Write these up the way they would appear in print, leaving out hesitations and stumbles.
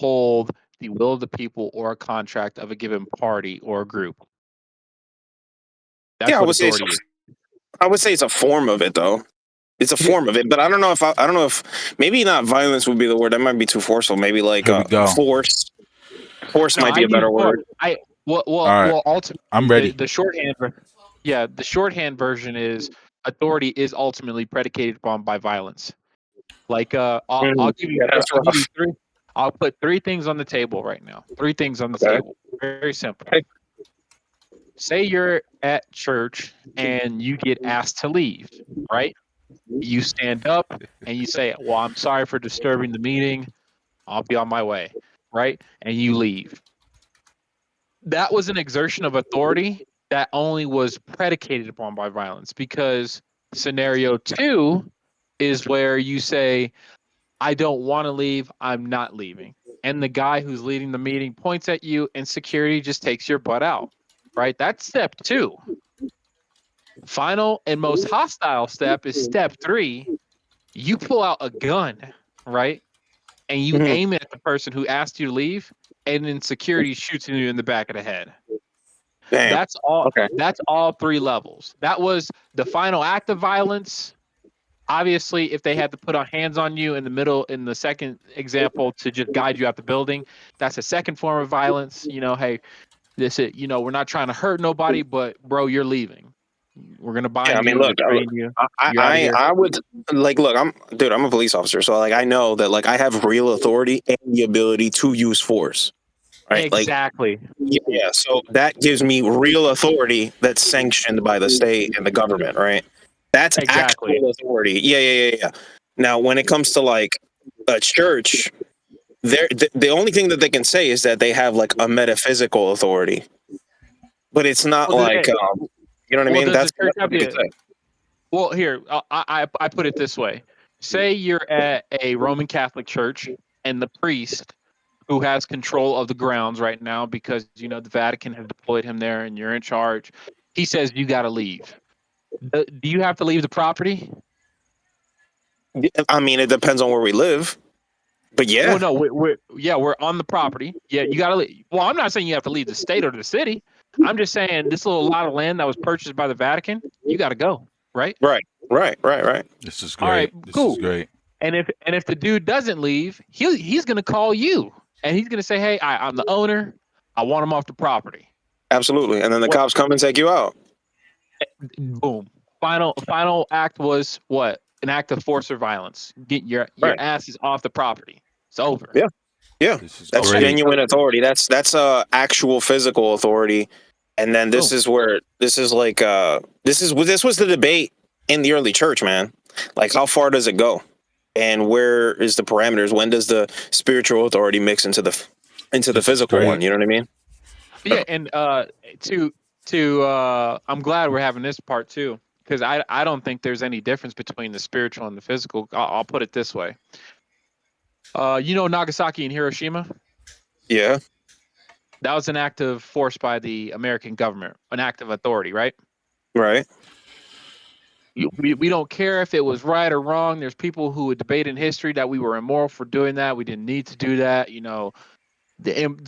uphold the will of the people or a contract of a given party or group. That's Yeah, what authority is. I would say it's a form of it, though. It's a form of it, but I don't know if I don't know if maybe not violence would be the word. That might be too forceful. Maybe like Here we go. force. Force No, might I be a use better force. word. All right. Ultimately, I'm ready. the shorthand. The shorthand version is authority is ultimately predicated upon by violence. Like, I'll give you, Yeah, that's I'll give you rough. three. I'll put three things on the table right now. Three things on the Okay. table. Very simple. Okay. Say you're at church and you get asked to leave, right? You stand up and you say, "Well, I'm sorry for disturbing the meeting. I'll be on my way," right? And you leave. That was an exertion of authority that only was predicated upon by violence, because scenario 2 is where you say, "I don't want to leave. I'm not leaving." And the guy who's leading the meeting points at you and security just takes your butt out, right? That's step 2. Final and most hostile step is step 3. You pull out a gun, right? And you Mhm. aim it at the person who asked you to leave, and then security shoots you in the back of the head. Damn. That's all. Okay. That's all 3 levels. That was the final act of violence. Obviously, if they had to put on hands on you in the middle, in the second example, to just guide you out the building, that's a second form of violence. Hey, we're not trying to hurt nobody, but bro, you're leaving. We're gonna Yeah, I bind mean, you. We're gonna look, train you. I, You're out of I, here. I would like, look, I'm a police officer, so like, I know that like I have real authority and the ability to use force, right? Like, Exactly. yeah, so that gives me real authority that's sanctioned by the state and the government, right? That's Exactly. actual authority. Yeah. Now, when it comes to like a church, the only thing that they can say is that they have like a metaphysical authority, but it's not Well, do like, they, you know what I well, mean? does the church That's have what they can the? say. Well, here, I put it this way. Say you're at a Roman Catholic church, and the priest who has control of the grounds right now, because the Vatican has deployed him there and you're in charge, he says you got to leave. Do you have to leave the property? I mean, it depends on where we live, but Well, yeah, no, we're on the property. Yeah, you got to leave. Well, I'm not saying you have to leave the state or the city. I'm just saying this little lot of land that was purchased by the Vatican, you got to go, right? right. This is All right, great. This is cool. great. And if the dude doesn't leave, he's gonna call you and he's gonna say, "Hey, I'm the owner. I want him off the property." Absolutely. And then the What? cops come and take you out. Boom. Final act was what? An act of force or violence. Get your Right. ass is off the property. It's over. Yeah. Yeah. This is That's Okay. great. genuine authority. That's actual physical authority. And then this Boom. is where this is like this was the debate in the early church, man. Like, how far does it go? And where is the parameters? When does the spiritual authority mix into the This is physical one? great. You know what I mean? Yeah, and I'm glad we're having this part too, because I don't think there's any difference between the spiritual and the physical. I'll put it this way. Nagasaki and Hiroshima. Yeah. That was an act of force by the American government, an act of authority, right? Right. We don't care if it was right or wrong. There's people who would debate in history that we were immoral for doing that. We didn't need to do that.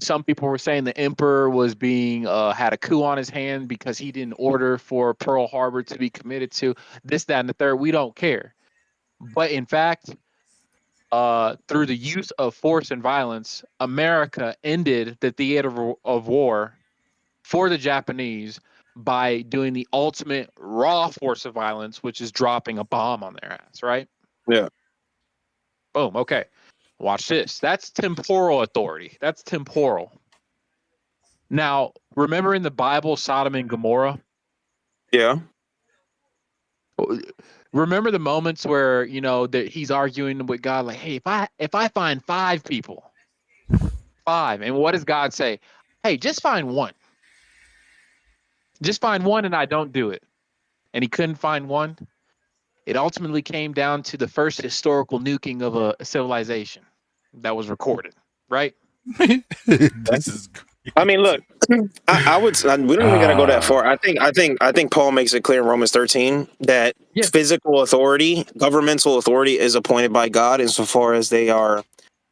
Some people were saying the emperor was being had a coup on his hand because he didn't order for Pearl Harbor to be committed to this, that, and the third. We don't care. But in fact, through the use of force and violence, America ended the theater of war for the Japanese by doing the ultimate raw force of violence, which is dropping a bomb on their ass, right? Yeah. Boom. Okay. Watch this. That's temporal authority. That's temporal. Now, remember in the Bible, Sodom and Gomorrah? Yeah. Remember the moments where, that he's arguing with God, like, hey, if I find 5 people, 5, and what does God say? Hey, just find one. Just find one and I don't do it. And he couldn't find one. It ultimately came down to the first historical nuking of a civilization that was recorded, right? This is I mean, great. look, I would. We don't even got to go that far. Ah, I think Paul makes it clear in Romans 13 that Yeah. physical authority, governmental authority, is appointed by God insofar as they are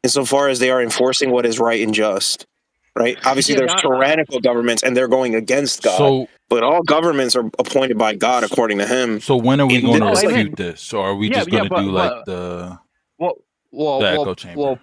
insofar as they are enforcing what is right and just. Right? Obviously, there's tyrannical governments, and they're going against God. So, But all governments are appointed by God, according to Him. so when are we In going to this, like, refute this, or are we just going to do like the echo chamber?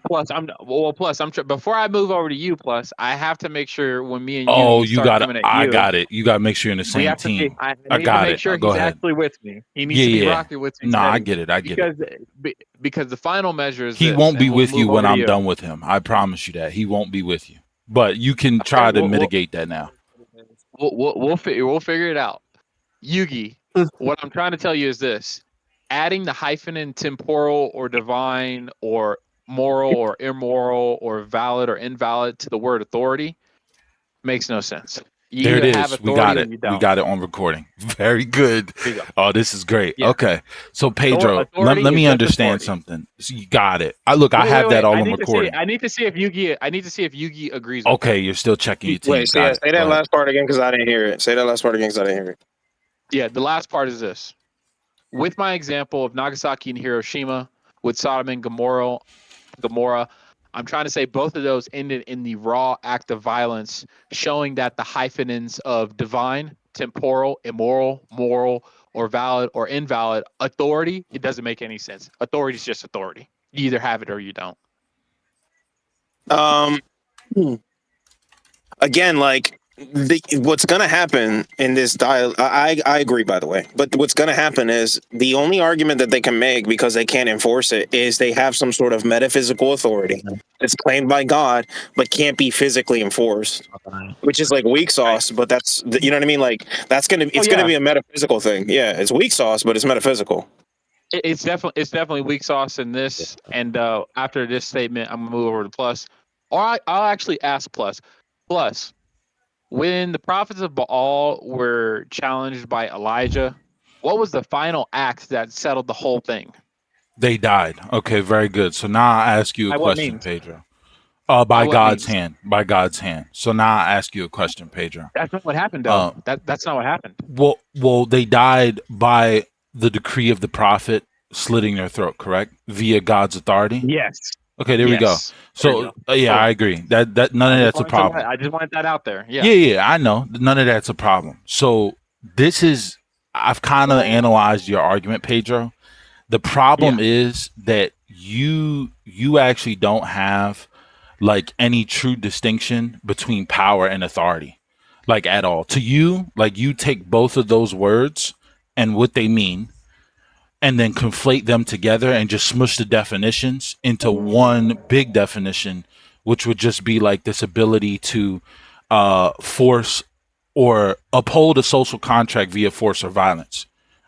Before I move over to you, plus, I have to make sure when me and Oh, Yugi you start got it. coming at I you, got it. You got to make sure you're in the we same have to be. team. I I need to got make it. sure Go he's ahead. actually with me. He needs Yeah, to be yeah. rocking with me No, I today get it. I get it. because the final measure is He this, won't be and we'll with you move when over to I'm you. done with him. I promise you that. He won't be with you. But you can Okay, try to mitigate that now. we'll figure it out. Yugi, what I'm trying to tell you is this: adding the hyphen in temporal or divine or moral or immoral or valid or invalid to the word authority makes no sense. You There it either have is. We authority got or it. you We don't. got it on recording. Very good. There you go. Oh, this is great. Yeah. Okay. So Pedro, let Authority is me just understand authority. something. So you got it. I have that Wait. all on recording. I need to see if Yugi agrees with Okay, that. you're still checking your team. wait, Got it. say Go that ahead. last part again because I didn't hear it. Say that last part again because I didn't hear it. Yeah, the last part is this. With my example of Nagasaki and Hiroshima, with Sodom and Gomorrah, I'm trying to say both of those ended in the raw act of violence, showing that the hyphenins of divine, temporal, immoral, moral, or valid or invalid authority, it doesn't make any sense. Authority is just authority. You either have it or you don't. Again, like, what's going to happen in this dialogue, I agree, by the way, but what's going to happen is the only argument that they can make, because they can't enforce it, is they have some sort of metaphysical authority that's claimed by God but can't be physically enforced, which is like weak sauce. But that's, you know what I mean, like, it's going to be a metaphysical thing. Yeah, it's weak sauce, but it's metaphysical. It's definitely weak sauce in this. And after this statement, I'm gonna move over to plus. I'll actually ask plus. Plus, when the prophets of Baal were challenged by Elijah, what was the final act that settled the whole thing? They died. Okay, very good. So now I ask you a By what question, means? Pedro. By By what God's means? hand. By God's hand. So now I ask you a question, Pedro. That's not what happened, though. That's not what happened. Well, they died by the decree of the prophet slitting their throat, correct? Via God's authority. Yes. Okay, there we go. So yeah, Boom. I agree. That none of that's a problem. I just wanted that out there. Yeah. Yeah, I know. None of that's a problem. So this is I've kind of analyzed your argument, Pedro. The problem is that you actually don't have like any true distinction between power and authority, like at all. To you, like you take both of those words and what they mean and then conflate them together and just smush the definitions into one big definition, which would just be like this ability to force or uphold a social contract via force or violence,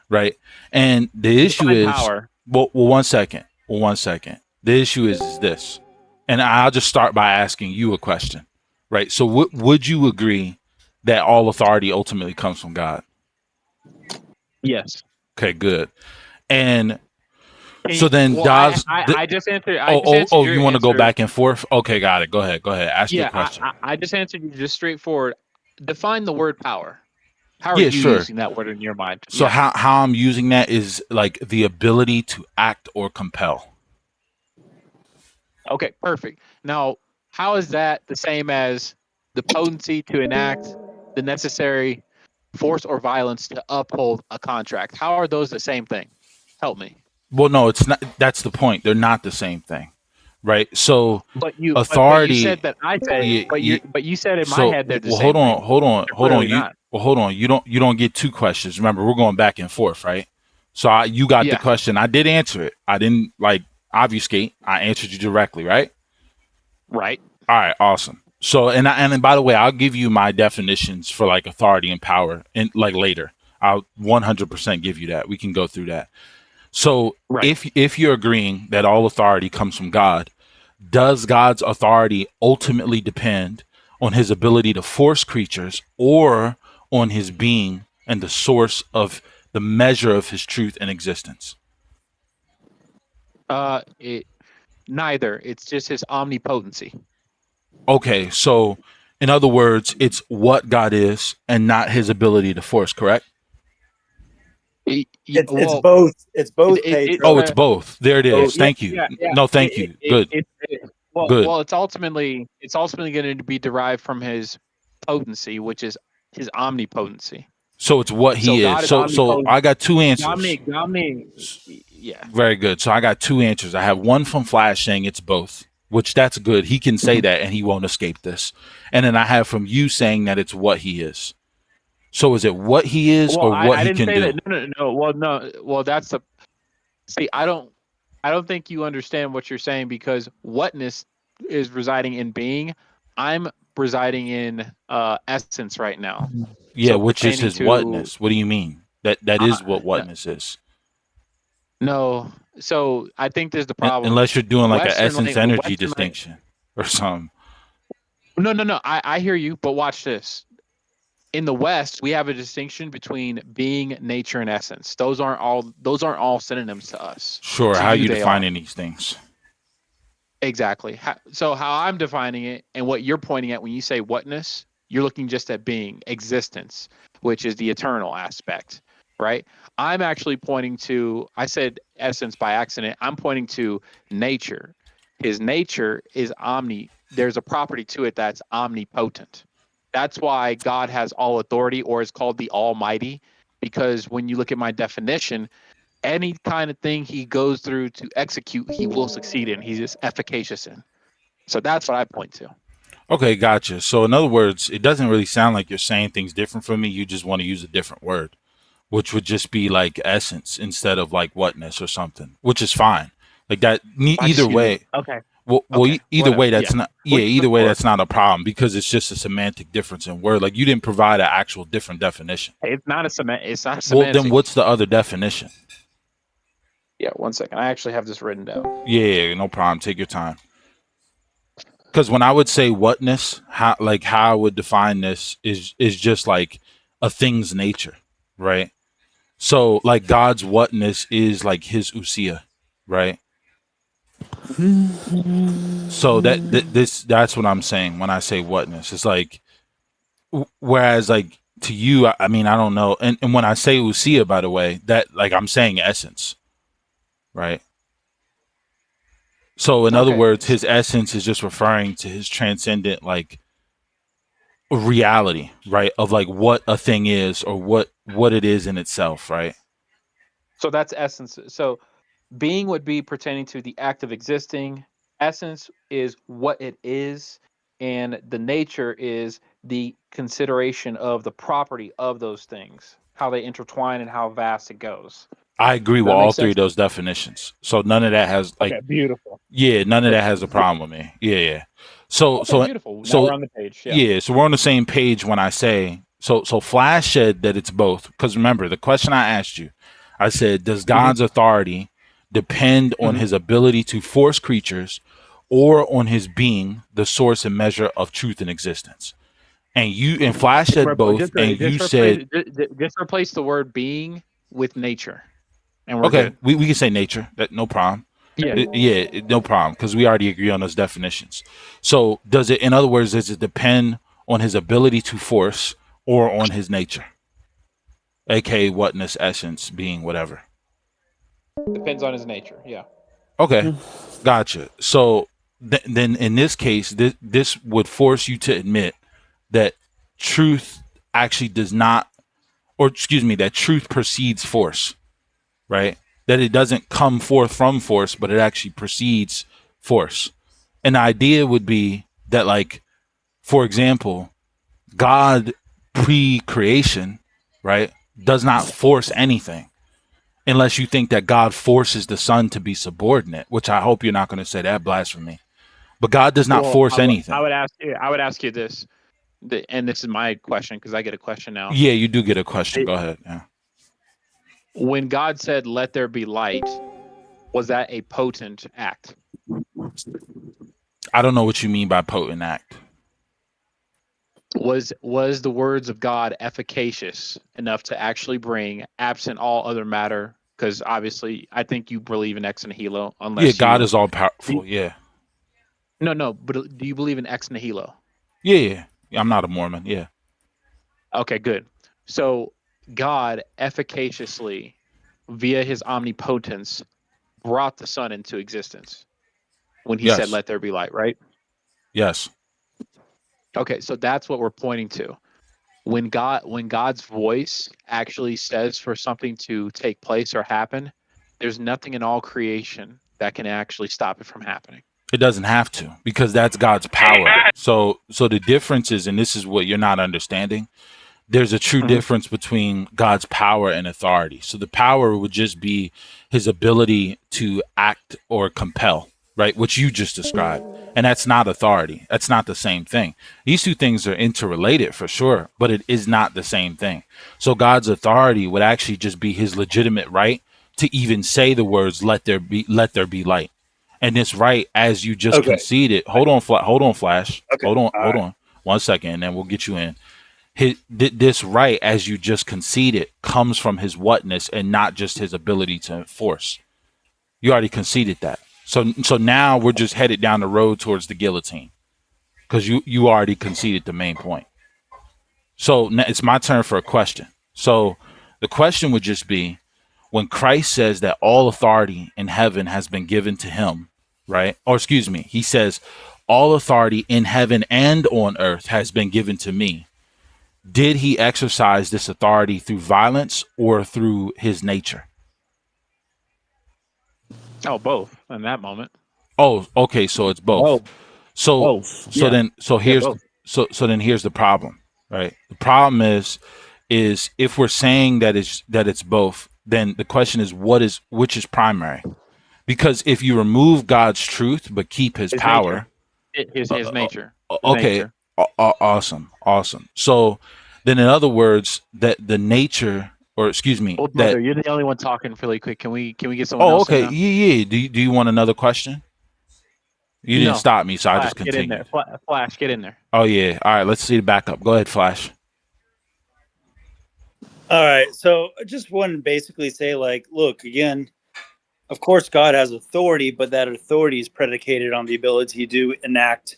right? And the issue is, power. well, one second. The issue is this, and I'll just start by asking you a question, right? So, would you agree that all authority ultimately comes from God? Yes. Okay, good. And so then God's. I just answered. You want to go back and forth? Okay, got it. Go ahead. Ask your question. I just answered you just straightforward. Define the word power. How are Yeah, you sure. using that word in your mind? So how I'm using that is like the ability to act or compel. Okay, perfect. Now, how is that the same as the potency to enact the necessary force or violence to uphold a contract? How are those the same thing? Help me. Well, no, it's not. That's the point. They're not the same thing, right? So But you authority. said that I said, but you said in my So head they're the well, same thing. hold on. Clearly not. Hold on. You don't get two questions. Remember, we're going back and forth, right? So you got the question. I did answer it. I didn't like obfuscate. I answered you directly, right? Right. All right. Awesome. So and by the way, I'll give you my definitions for like authority and power, and like later, I'll 100% give you that. We can go through that. So if you're agreeing that all authority comes from God, does God's authority ultimately depend on his ability to force creatures or on his being and the source of the measure of his truth and existence? Neither. It's just his omnipotency. Okay, so in other words, it's what God is and not his ability to force, correct? It's both. It's both, Pedro. It's both. There it is. Thank you. No, thank you. Good. Good. It's ultimately going to be derived from his potency, which is his omnipotency. So it's what So he is. God is So omnipotent. I got two answers. Yeah. Very good. So I got two answers. I have one from Flash saying it's both, which that's good. He can say that and he won't escape this. And then I have from you saying that it's what he is. So is it what he is Well, or what I he didn't can say do? that. No. Well, no. Well, that's the see. I don't think you understand what you're saying because whatness is residing in being. I'm residing in essence right now. Yeah, So which is pertaining his to whatness. What do you mean? That is what no, whatness is. no. So I think there's the problem. Unless you're doing like an essence energy Western distinction or something. no. I hear you, but watch this. In the West, we have a distinction between being, nature, and essence. Those aren't all synonyms to us. Sure. To How are you, you they are. defining these things? Exactly. So how I'm defining it and what you're pointing at when you say whatness, you're looking just at being, existence, which is the eternal aspect, right? I'm actually pointing to, I said essence by accident. I'm pointing to nature. His nature is there's a property to it that's omnipotent. That's why God has all authority or is called the Almighty, because when you look at my definition, any kind of thing he goes through to execute, he will succeed in. He's just efficacious in. So that's what I point to. Okay, gotcha. So in other words, it doesn't really sound like you're saying things different from me. You just want to use a different word, which would just be like essence instead of like whatness or something, which is fine. Like that. I Either just use it. way, Okay. well, Okay. either Whatever. way, Yeah. that's not. What Yeah, do you look either way, for? that's not a problem because it's just a semantic difference in word. Like you didn't provide an actual different definition. It's not a It's not a Well, then semantic. what's the other definition? Yeah. 1 second. I actually have this written down. Yeah, no problem. Take your time. Because when I would say whatness, how I would define this is just like a thing's nature, right? So like God's whatness is like his usia, right? So that's what I'm saying when I say whatness. It's like whereas like to you, I mean I don't know, and when I say usia, by the way, that like I'm saying essence, right? So in other Okay. words, his essence is just referring to his transcendent like reality, right? Of like what a thing is or what it is in itself, right? So that's essence. So being would be pertaining to the act of existing. Essence is what it is. And the nature is the consideration of the property of those things, how they intertwine and how vast it goes. I agree Does with that all make three of sense? those definitions. So none of that has like Okay, beautiful. yeah, none of that has a Okay, problem with me. Yeah, yeah. So okay, so beautiful. Now so we're on the page. Yeah. yeah, so we're on the same page when I say so Flash said that it's both. Because remember, the question I asked you, I said, does hmm God's authority depend on hmm his ability to force creatures or on his being the source and measure of truth and existence? And you and Flash said both, and you said Just replace the word being with nature, and we're okay. good. We can say nature. That no problem. Yeah. No problem because we already agree on those definitions. So does it? In other words, does it depend on his ability to force or on his nature, aka whatness, essence, being, whatever? Depends on his nature. Yeah. Okay, gotcha. So then in this case, this would force you to admit that truth actually does not, or excuse me, that truth precedes force, right? That it doesn't come forth from force, but it actually precedes force. And the idea would be that, like, for example, God pre creation, right, does not force anything unless you think that God forces the son to be subordinate, which I hope you're not going to say that blasphemy. But God does not Well, force I anything. would ask you. I would ask you this, and this is my question because I get a question now. Yeah, you do get a question. It- Go ahead. Yeah. When God said, "Let there be light," was that a potent act? I don't know what you mean by potent act. Was the words of God efficacious enough to actually bring, absent all other matter? Because obviously, I think you believe in ex nihilo, Yeah, unless God you. is all powerful. Yeah. No. But do you believe in ex nihilo? Yeah, yeah. I'm not a Mormon. Yeah. Okay, good. So God efficaciously, via His omnipotence, brought the Son into existence. when he said, Yes. "Let there be light," right? Yes. Okay, so that's what we're pointing to. When God's voice actually says for something to take place or happen, there's nothing in all creation that can actually stop it from happening. It doesn't have to, because that's God's power. So the difference is, and this is what you're not understanding, there's a true difference between God's power and authority. So the power would just be his ability to act or compel, right? Which you just described. And that's not authority. That's not the same thing. These two things are interrelated for sure, but it is not the same thing. So God's authority would actually just be his legitimate right to even say the words, let there be light. And this right, as you just conceded, hold on, Flash. Okay. Hold on 1 second, and then we'll get you in. This right, as you just conceded, comes from his whatness and not just his ability to enforce. You already conceded that. So now we're just headed down the road towards the guillotine, because you already conceded the main point. So now it's my turn for a question. So the question would just be, when Christ says that all authority in heaven has been given to him, right? Or excuse me, he says all authority in heaven and on earth has been given to me. Did he exercise this authority through violence or through his nature? Oh, both in that moment. Oh, okay. So it's both. So here's the problem, right? The problem is if we're saying that it's both, then the question is which is primary? Because if you remove God's truth but keep his power, his nature. Okay, awesome. So then, in other words, that the nature, or excuse me, Old brother, you're the only one talking really quick. Can we get someone else? Oh, okay, yeah. Do you want another question? You didn't stop me, so Flash, I just continued. Get in there. Flash, get in there. Oh yeah. All right. Let's see the backup. Go ahead, Flash. All right. So I just want to basically say, like, look, again, of course, God has authority, but that authority is predicated on the ability to enact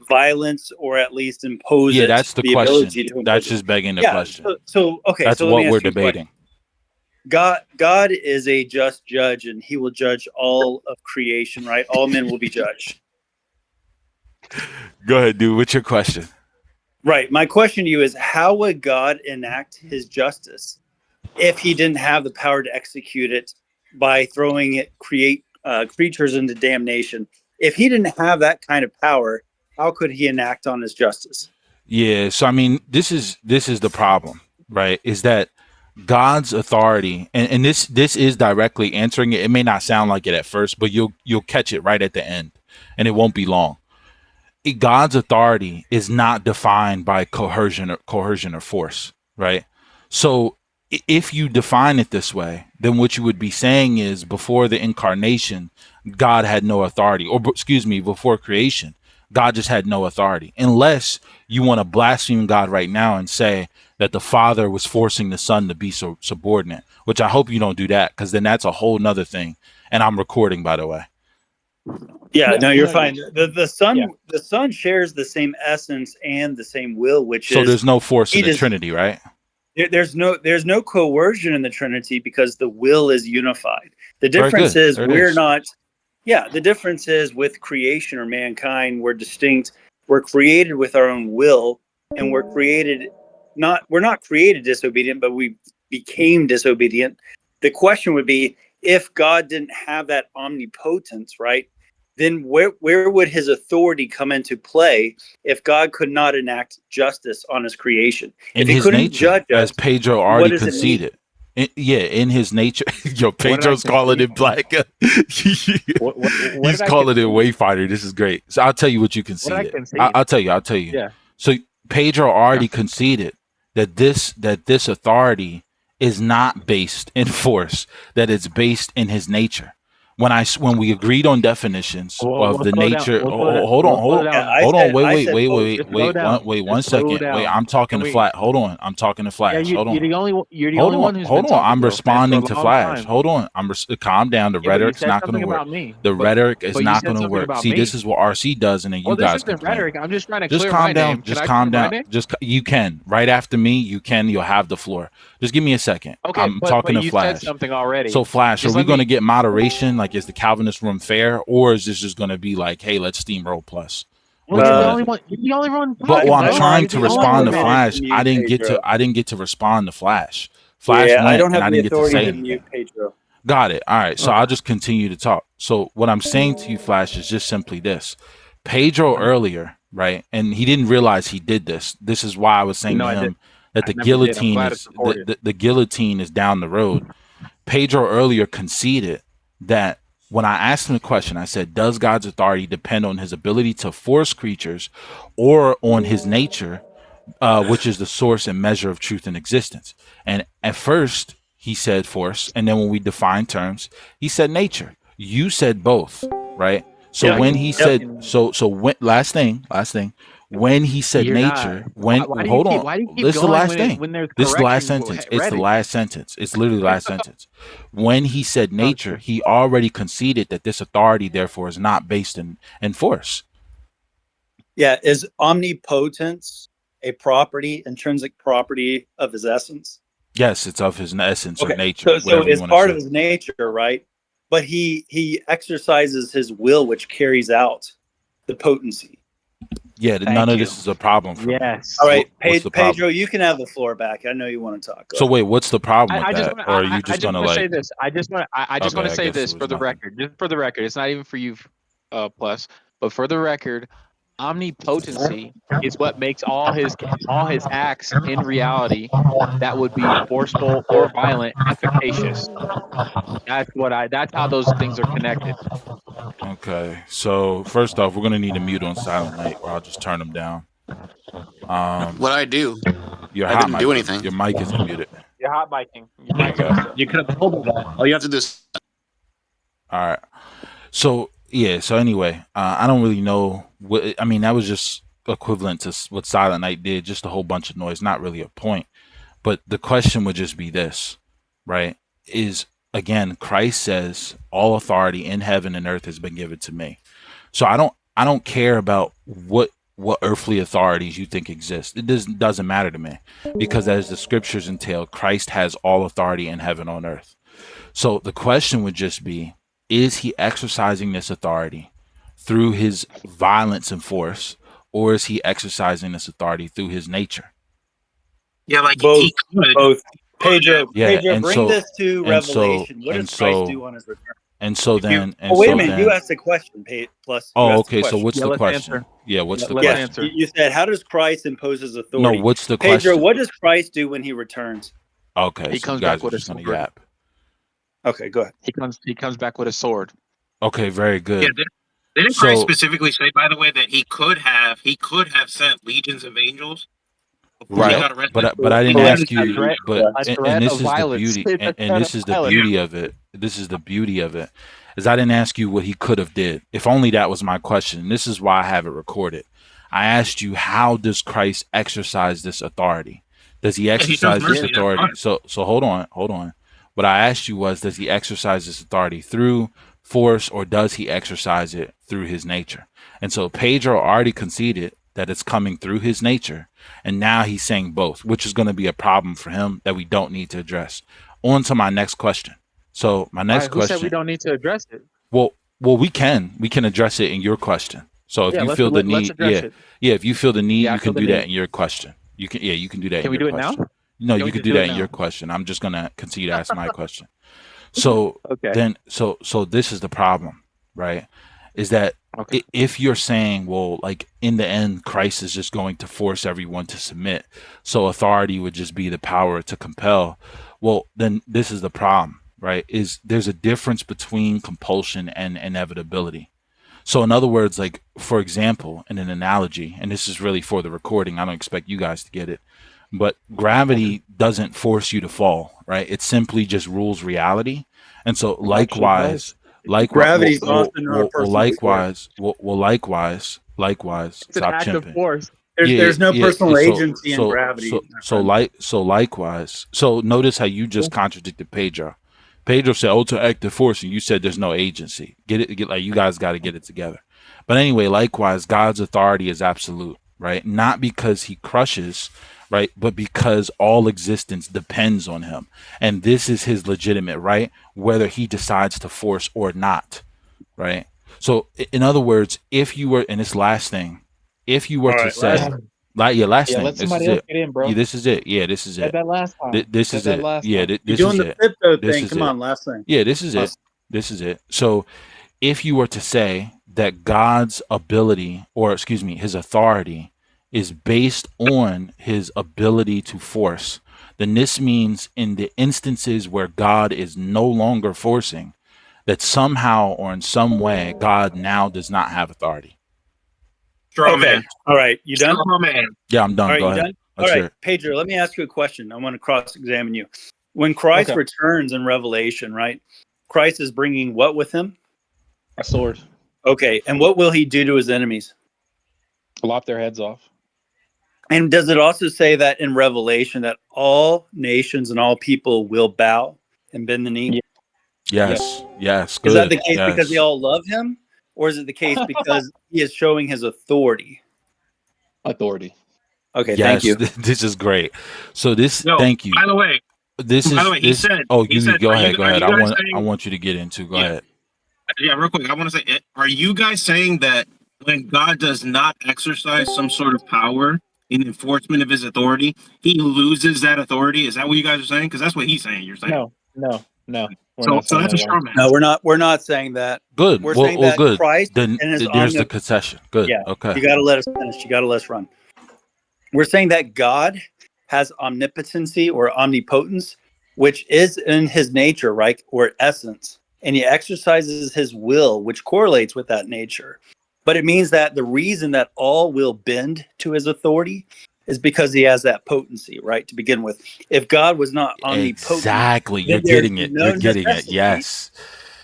violence or at least impose Yeah, it. that's the question. That's just begging the question. Okay. That's so what we're debating. God is a just judge, and he will judge all of creation, right? All men will be judged. Go ahead, dude. What's your question? Right. My question to you is, how would God enact his justice if he didn't have the power to execute it by create creatures into damnation? If he didn't have that kind of power, how could he enact on his justice? Yeah. So, I mean, this is the problem, right? Is that God's authority, and this is directly answering it. It may not sound like it at first, but you'll catch it right at the end, and it won't be long. God's authority is not defined by coercion or force, right? So if you define it this way, then what you would be saying is, before the incarnation, God had no authority, or before creation, God just had no authority, unless you want to blaspheme God right now and say that the Father was forcing the Son to be so subordinate, which I hope you don't do that, because then that's a whole nother thing. And I'm recording, by the way. Yeah, no, you're fine. The Son shares the same essence and the same will, which so there's no force in the Trinity, right? There's no coercion in the Trinity, because the will is unified. The difference is the difference is, with creation or mankind, we're distinct. We're created with our own will, and we're not created disobedient, but we became disobedient. The question would be, if God didn't have that omnipotence, right? Then where would his authority come into play if God could not enact justice on his creation? In his nature, as Pedro already conceded. In his nature. Yo, Pedro's calling it black. He's calling it Wayfinder. This is great. So I'll tell you what you conceded. I'll tell you. Yeah. So Pedro already conceded that this authority is not based in force, that it's based in his nature. When we agreed on definitions of the nature, hold on, wait 1 second. Wait, I'm talking to Flash. Hold on, I'm talking to Flash. Hold on. You're the only one who's been talking. I'm responding to Flash. Hold on, calm down. The rhetoric's not going to work. The rhetoric is not going to work. See, this is what RC does, and then you guys complain. Rhetoric. I'm just trying to just clear calm my down. name. Just calm down. You can right after me. You'll have the floor. Just give me a second. Okay, I'm talking to Flash. Said something already. So Flash, are we going to get moderation? Like, like, is the Calvinist room fair, or is this just going to be like, hey, let's steamroll plus? Well, you're the only one. You're the only one But talking, I'm bro. trying to You're the only respond to one Flash. mute, I didn't get Pedro. to respond to Flash. Flash Yeah, I went, don't have and I the didn't get to authority say to anything. mute Pedro. Got it. All right. So Okay. I'll just continue to talk. So what I'm saying to you, Flash, is just simply this. Pedro earlier, right? And he didn't realize he did this. This is why I was saying to him that the guillotine is the guillotine is down the road. Pedro earlier conceded that when I asked him the question, I said, does God's authority depend on his ability to force creatures or on his nature, which is the source and measure of truth and existence? And at first he said force, and then when we define terms, he said nature. You said both, right? So when he said when last thing, when he said nature, when hold on, why do you keep this is the going last thing. when there's This is the last correction sentence. It's the ready? last sentence. It's literally the last sentence. When he said nature, he already conceded that this authority, therefore, is not based in force. Yeah, is omnipotence a property, intrinsic property of his essence? Yes, it's of his essence or nature. So it's part of his nature, right? But he exercises his will, which carries out the potency. Yeah, none of this is a problem for me. All right, Pedro, you can have the floor back. I know you want to talk. So wait, what's the problem with that? Or are you just gonna like? Say this. I just want to say this for the record. Just for the record, it's not even for you, plus, but for the record, omnipotency is what makes all his acts in reality that would be forceful or violent efficacious. That's how those things are connected. Okay, so first off, we're gonna need a mute on Silent Night, or I'll just turn them down. What I do? Your I hot didn't mic. do anything. Your mic isn't muted. You're hot micing. You could have told me that. All you have to do is. All right. So yeah. So anyway, I don't really know what. I mean, that was just equivalent to what Silent Night did. Just a whole bunch of noise. Not really a point. But the question would just be this, right? Is again, Christ says, "All authority in heaven and earth has been given to me." So I don't care about what earthly authorities you think exist. It doesn't matter to me, because as the scriptures entail, Christ has all authority in heaven on earth. So the question would just be, is he exercising this authority through his violence and force, or is he exercising this authority through his nature? Yeah, like both. Pedro, yeah, Pedro, bring this to Revelation. What does Christ do on his return? And so then, wait a minute. You asked a question, plus. Oh, okay. So what's the question? Answer. Yeah, what's the question? Answer. You said, how does Christ impose his authority? No, what's the Pedro, question? what does Christ do when he returns? Okay, he so comes you guys back with are a just gonna sword. yap. Okay, go ahead. He comes back with a sword. Okay, very good. Yeah, didn't Christ specifically say, by the way, that he could have sent legions of angels? Right, but I didn't ask you. And this is the beauty, and this is the beauty of it. This is the beauty of it, is I didn't ask you what he could have did. If only that was my question. And this is why I have it recorded. I asked you, how does Christ exercise this authority? Does he exercise this authority? So hold on. What I asked you was, does he exercise this authority through force, or does he exercise it through his nature? And so Pedro already conceded that it's coming through his nature, and now he's saying both, which is going to be a problem for him that we don't need to address. On to my next question. So my next question. Who said we don't need to address it? Well, we can address it in your question. So if you feel the need, if you feel the need, you can do that in your question. You can do that. Can we do it now? No, you can do that in your question. I'm just gonna continue to ask my question. So so this is the problem, right? Is that if you're saying, well, like in the end, Christ is just going to force everyone to submit, so authority would just be the power to compel. Well, then this is the problem, right? Is there's a difference between compulsion and inevitability. So in other words, like, for example, in an analogy, and this is really for the recording, I don't expect you guys to get it, but gravity doesn't force you to fall, right? It simply just rules reality. And so likewise, gravity's often not likewise, stop chimping. There's no personal agency in gravity. So likewise. So notice how you just contradicted Pedro. Pedro said, "Oh, to active force," and you said there's no agency. Like you guys got to get it together. But anyway, likewise, God's authority is absolute. right? Not because he crushes, right? But because all existence depends on him. And this is his legitimate right, whether he decides to force or not, right? So in other words, if you were, and this last thing, if you were All to right, last say, like, yeah, last Yeah, thing, let this is somebody else it. get in, Yeah, bro. this is it. Yeah, this is Said it. that last time. This Said is that it. last Yeah, time. You're this doing is the it. crypto This thing. is Come it. on, last thing. Yeah, this is it. This is it. So if you were to say that God's ability, or excuse me, his authority is based on his ability to force, then this means in the instances where God is no longer forcing, that somehow or in some way, God now does not have authority. Straw Okay. man. All right. You done? Straw man. Yeah, I'm All done. right. Go You ahead. done? All Let's hear right, it. Pedro, let me ask you a question. I want to cross-examine you. When Christ Okay. returns in Revelation, right? Christ is bringing what with him? A sword. Okay. And what will he do to his enemies? Lop their heads off. And does it also say that in Revelation that all nations and all people will bow and bend the knee? Yeah. Yes. Yes. Is that Good. the case because they Yes. all love him? Or is it the case because he is showing his authority? Authority. Okay, thank Yes. you. This is great. So this, Yo, thank you. by the way, This by the is way, this. Oh, he you said, go ahead. Go are ahead. you I guys want saying, you to get into. Go yeah, ahead. yeah, real quick, I want to say, are you guys saying that when God does not exercise some sort of power in enforcement of his authority, he loses that authority? Is that what you guys are saying? Because that's what he's saying. You're saying. No. We're So, not so saying that's that a at all. straw man. No, we're not saying that. Good. We're saying that Good. Christ Then and his there's the concession. Good. yeah, Okay. you got to let us finish. You got to let us run. We're saying that God has omnipotency or omnipotence, which is in his nature, right? Or essence. And he exercises his will, which correlates with that nature. But it means that the reason that all will bend to his authority is because he has that potency, right? To begin with. If God was not omnipotent, Exactly. You're then there's getting it. You're no getting it. necessity. Yes.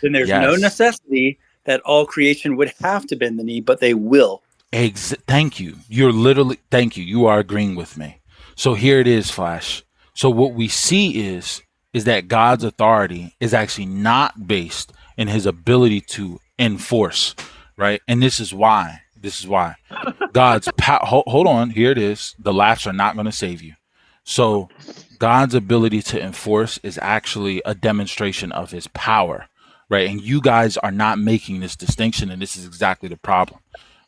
Then there's no Yes. necessity that all creation would have to bend the knee, but they will. Thank you. You're literally, thank you. You are agreeing with me. So here it is, Flash. So what we see is that God's authority is actually not based in his ability to enforce, right? And this is why. This is why. God's hold on, here it is. The laughs are not going to save you. So God's ability to enforce is actually a demonstration of his power, right? And you guys are not making this distinction, and this is exactly the problem,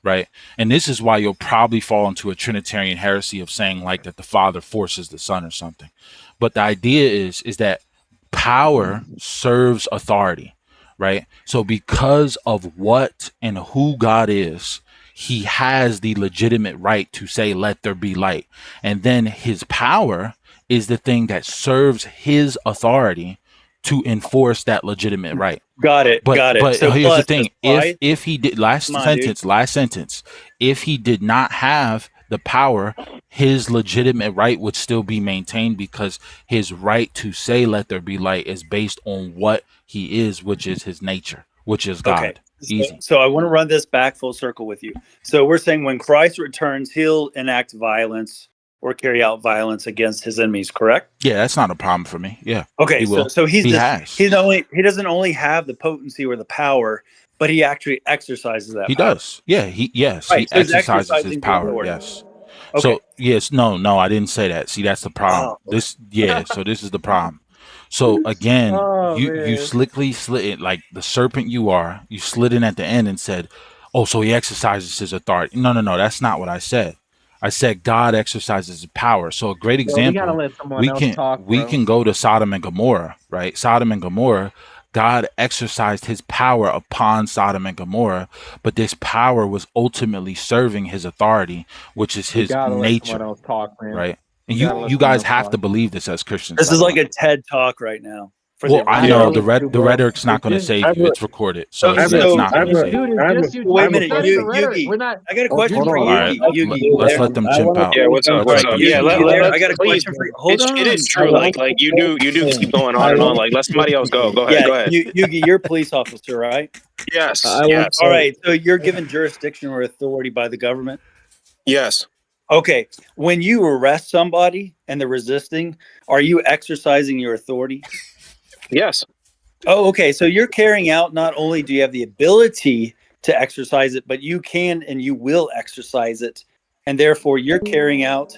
right? And this is why you'll probably fall into a Trinitarian heresy of saying like that the Father forces the Son or something. But the idea is that power serves authority, right? So because of what and who God is, he has the legitimate right to say, let there be light. And then his power is the thing that serves his authority to enforce that legitimate right. Got it. Got it. But So here's the plus, does thing. Christ, If he did come on, dude. last sentence, if he did not have the power, his legitimate right would still be maintained because his right to say let there be light is based on what he is, which is his nature, which is Okay. God. Easy. So I want to run this back full circle with you. So we're saying when Christ returns, he'll enact violence or carry out violence against his enemies, correct? Yeah, that's not a problem for me. Yeah. Okay, He will. so He has. he doesn't only have the potency or the power, but he actually exercises that He power. does. Yeah, he Right. So he's exercises his exercising the power. authority. Yes. Okay. So yes, no, I didn't say that. See, that's the problem. Oh, So this is the problem. So again, Oh you man. slickly slid it like the serpent you are. You slid in at the end and said, "Oh, so he exercises his authority." No, that's not what I said. I said God exercises his power. So a great Well, we gotta example, let someone else talk, we bro. can go to Sodom and Gomorrah, right? Sodom and Gomorrah, God exercised his power upon Sodom and Gomorrah, but this power was ultimately serving his authority, which is We his gotta let someone nature, else talk, man. right? And We gotta let you someone guys else have talk. to believe this as Christians, this by is the like way. a TED talk right now for the Well, I I know evangelical. know, the too, the bro. rhetoric's not It's going to just, save you. It's recorded, so So, that's so not going to save dude, you. it's just you. wait a It's minute, not even the rhetoric. Yugi. We're not. I got a question Hold for on. All right, Yugi. Yugi, you let's there? let them chimp out. Yeah, what's up? Let's All What's let right, up? them Yeah, chimp Yugi, you out. let there? us I got a please. question for you. Hold It is on. true. Like you do keep going on and on. Like let somebody else go. Go ahead. Yeah, Go ahead. Yugi, you're a police officer, right? Yes. Yes. All right. So you're given jurisdiction or authority by the government. Yes. Okay. When you arrest somebody and they're resisting, are you exercising your authority? Yes. Oh, okay. So you're carrying out, not only do you have the ability to exercise it, but you can and you will exercise it and therefore you're carrying out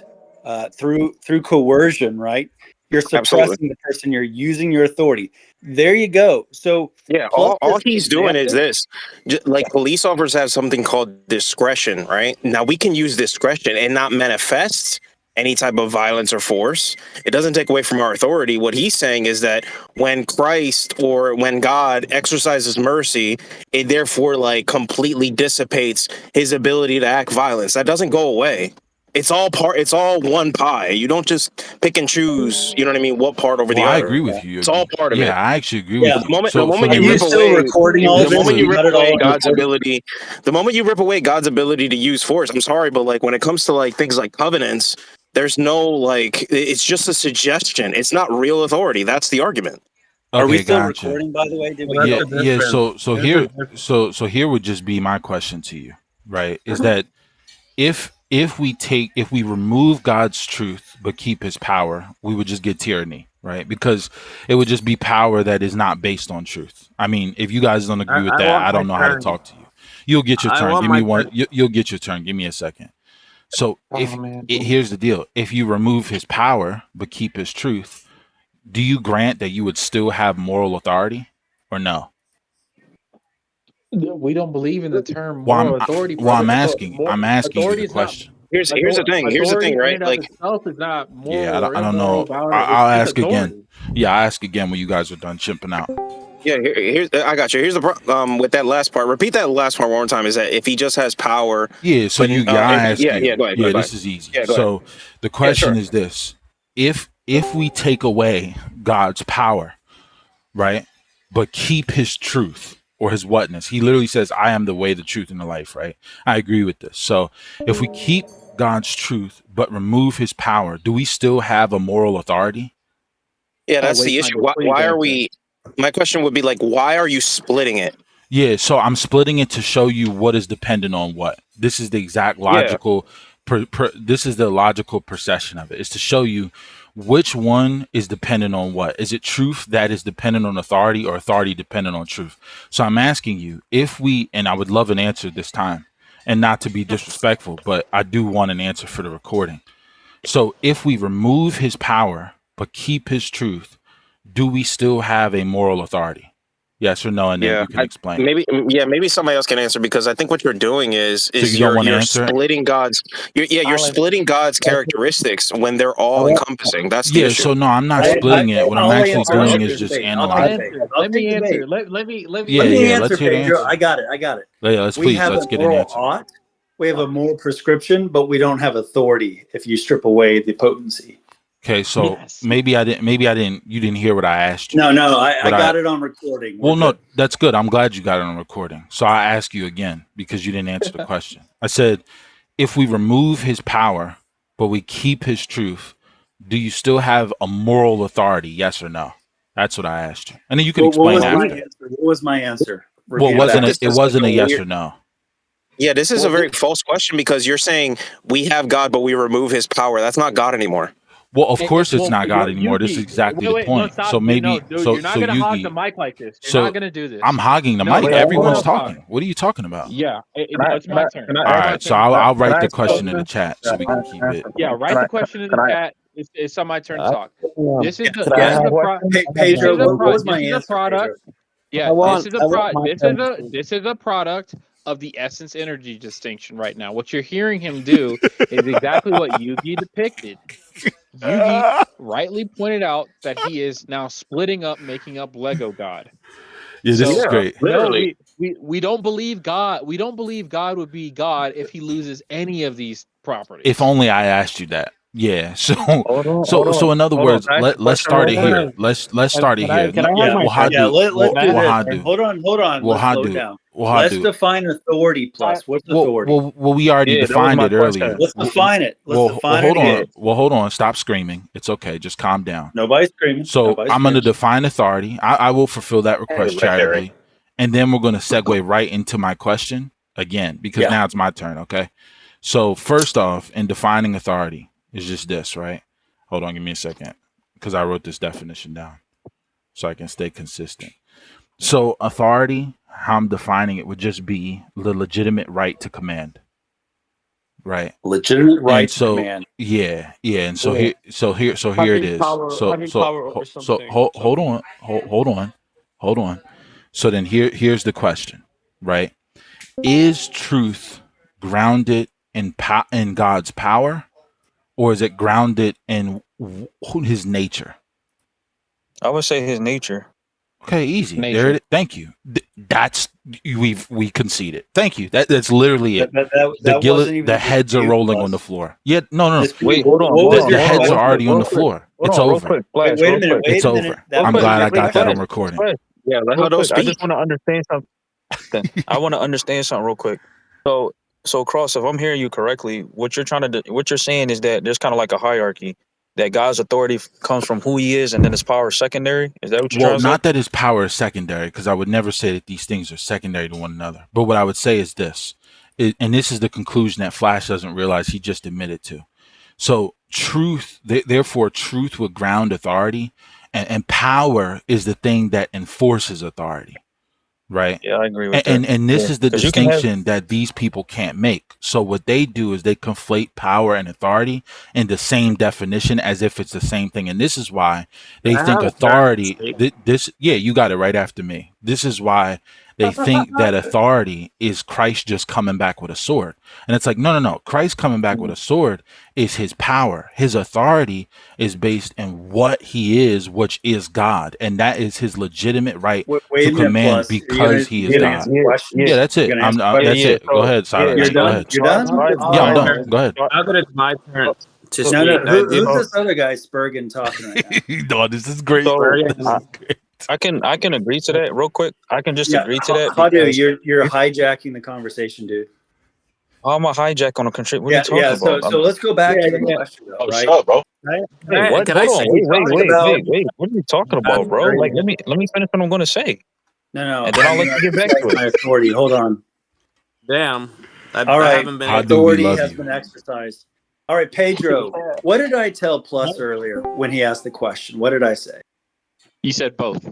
through coercion, right? You're Absolutely. suppressing the person. You're using your authority. There you go. So Yeah, plus all this he's doing is example. this. Like police officers have something called discretion, right? Now we can use discretion and not manifest any type of violence or force. It doesn't take away from our authority. What he's saying is that when Christ or when God exercises mercy, it therefore like completely dissipates his ability to act violence. That doesn't go away. It's all one pie. You don't just pick and choose, you know what I mean, what part over Well, the I other. agree with you. It's all part of Yeah, it. I actually agree Yeah. with you. The So moment Are you you rip still away, recording all the this? moment So you you rip got it all away on God's recording? ability, the moment you rip away God's ability to use force, I'm sorry, but like when it comes to like things like covenants, there's no like, it's just a suggestion. It's not real authority. That's the argument. Are we okay, still gotcha. recording, by the way? Did we Well, Yeah, get that's the yeah. difference. So There's a here, difference. so here would just be my question to you, right? Is that if we remove God's truth but keep his power, we would just get tyranny, right? Because it would just be power that is not based on truth. I mean, if you guys don't agree with I that, want I my don't know how to turn. talk to you. You'll get your I turn. want Give my me one. turn. You'll get your turn. Give me a second. So Oh man. here's the deal: if you remove his power but keep his truth, do you grant that you would still have moral authority, or no? We don't believe in the term Well, moral authority, I'm brother. asking. I'm asking you Authority the is not question. Here's the thing. Here's the thing, authority in right? and of Like, itself is not Yeah, moral or I don't immoral know. about it. I'll It's ask again. authority. Yeah, I ask again when you guys are done chimping out. yeah, here's I got you. Here's the with that last part. Repeat that last part one more time. Is that if he just has power, Yeah, so but I ask yeah, you. go ahead, Yeah, go ahead. this is easy. Yeah, go ahead. So the Yeah, question sure. is this: if we take away God's power, right, but keep his truth or his whatness, he literally says, "I am the way, the truth, and the life." Right? I agree with this. So if we keep God's truth but remove his power, do we still have a moral authority? Yeah, I'll that's wait the for my issue. to please Why are answer. we? My question would be like, why are you splitting it? Yeah, so I'm splitting it to show you what is dependent on what. This is the exact Yeah, logical. This is the logical procession of it. It's to show you which one is dependent on what. Is it truth that is dependent on authority, or authority dependent on truth? So I'm asking you if we, and I would love an answer this time, and not to be disrespectful, but I do want an answer for the recording. So if we remove his power but keep his truth, do we still have a moral authority? Yes or no, and then yeah. you can explain. Maybe somebody else can answer because I think what you're doing is So you don't want to you're answer it? splitting God's. You're I'll answer. splitting God's characteristics when they're all encompassing. That's the Yeah, issue. so no, I'm not splitting it. What I'm I'll actually answer. All I'll right, doing take is the just debate. I'll analyzing. answer. I'll Let take me the answer. debate. Let me Yeah, Let answer. me yeah, answer, let's hear the Pedro. answer. I got it. I got it. Yeah, let's We please, have let's a get an moral answer. ought. We have a moral prescription, but we don't have authority if you strip away the potency. Okay, so Yes. you didn't hear what I asked you. No, I What I, got it on recording. We're well, no, good. that's good. I'm glad you got it on recording. So I ask you again because you didn't answer the question. I said, if we remove his power, but we keep his truth, do you still have a moral authority? Yes or no? That's what I asked you. And then you can What explain was my after. answer? What was my answer? Well, Repeat it back. it This is wasn't a a yes weird. or no. Yeah, this is a Well, very false question because you're saying we have God, but we remove His power. That's not God anymore. Well, of course it's well, not God anymore. This is Yugi, exactly wait, the wait, no, point. So stop, dude, no, maybe dude, you're not gonna hog the Yugi, mic like this. You're not so gonna do I'm this. hogging the No, mic. Wait, let hold someone Everyone's on. else talk. talking. What are you talking about? Yeah, it's Can my I turn. can I All It's ask? my right, so turn. I'll Can write I the ask a question in the question? chat so Can we I can keep ask it. Yeah, can write the I question in can the I chat. It's on my turn to ask, talk. This is Yeah, the can I this ask yeah. is a a question? I this want Pedro, is a what was this my is a answer, Pedro? product. Yeah, I want my turn. this is a product of the essence energy distinction right now. What you're hearing him do is exactly what Yugi depicted. Yugi rightly pointed out that he is now splitting up, making up Lego God. Yeah, this is So Yeah, great. no, literally. we don't believe God. We don't believe God would be God if he loses any of these If properties. only I asked you that. Yeah. So Hold on, so in other hold on. words, Can I ask a let's question start real it quick? here. Let's start it here. Can I have Yeah, my Well, how turn? yeah. do Let's Can I do have this. my how turn? do Hold on. well Let's how slow do down. well how Let's do define authority plus. What's authority? we already Yeah, that was defined my it earlier. question. Let's define it. Let's define it Yeah. again. Hold on. Stop screaming. It's okay. Just calm down. Nobody's screaming. So Nobody's I'm going to screaming. define authority. I will fulfill that request charitably. And then we're going to segue right into my question again, because Yeah. now it's my turn. Okay. So first off, in defining authority is just this, right? Hold on. Give me a second because I wrote this definition down so I can stay consistent. So authority, how I'm defining it would just be the legitimate right to command, right? Legitimate right And to so command. yeah, and so Yeah. here it is. Having power over something. Hold on, hold on. So then here's the question, right? Is truth grounded in God's power, or is it grounded in his nature? I would say his nature. Okay, easy. Nature. There it is. Thank you. That's we conceded. Thank you. That's literally it. That wasn't even The heads are rolling on the floor. Yeah, no. Wait, hold on. What was The your heads question? are already on the Real quick. floor. Hold It's on, real over. quick, Flash, Wait a real minute. quick. Wait It's a over. minute. That I'm was glad I your got that on question. recording. Flash. Yeah, let How real those quick. I just speak. want to understand something. I want to understand something real quick. So Cross, if I'm hearing you correctly, what you're saying is that there's kind of like a hierarchy. That God's authority comes from who He is, and then His power is secondary. Is that what you're Well, trying to say? not that his power is secondary, because I would never say that these things are secondary to one another. But what I would say is this, and this is the conclusion that Flash doesn't realize he just admitted to. So truth, therefore, truth would ground authority, and power is the thing that enforces authority. Right. Yeah, I agree with And that. and this is the 'Cause you can have distinction that these people can't make. So what they do is they conflate power and authority in the same definition as if it's the same thing. And this is why they I think have a fair authority you got it right after me. This is why they think that authority is Christ just coming back with a sword. And it's like, no. Christ coming back with a sword is his power. His authority is based in what he is, which is God. And that is his legitimate right Wait to a minute, command Plus. because he is You're gonna God. answer questions? Yeah, that's it. You're gonna answer That's yeah. it. Go So ahead, Silent You're Night. Go done? ahead. You're done? Yeah, I'm All done. right. Go ahead. Now that it's my turn to No, speak, who's this other guy Spurgeon talking right now? No, this is great. So This is great. I can agree to that real quick. I can just Yeah, agree to that Hadu, because you're hijacking the conversation, dude. I'm a hijack on a contribute. What are Yeah, you talking about? So let's go back to the yeah. question, though, right? Shut up, bro. Wait, what? Can Hold I on. say Wait. What are you talking about, bro? Very Like, good. let me finish what I'm going to say, No. and then I'll let you get back to My it. authority. Hold on. Damn. All right. Haven't been. How do we Authority love has you? been exercised. All right, Pedro. What did I tell Plus earlier when he asked the question? What did I say? You said both.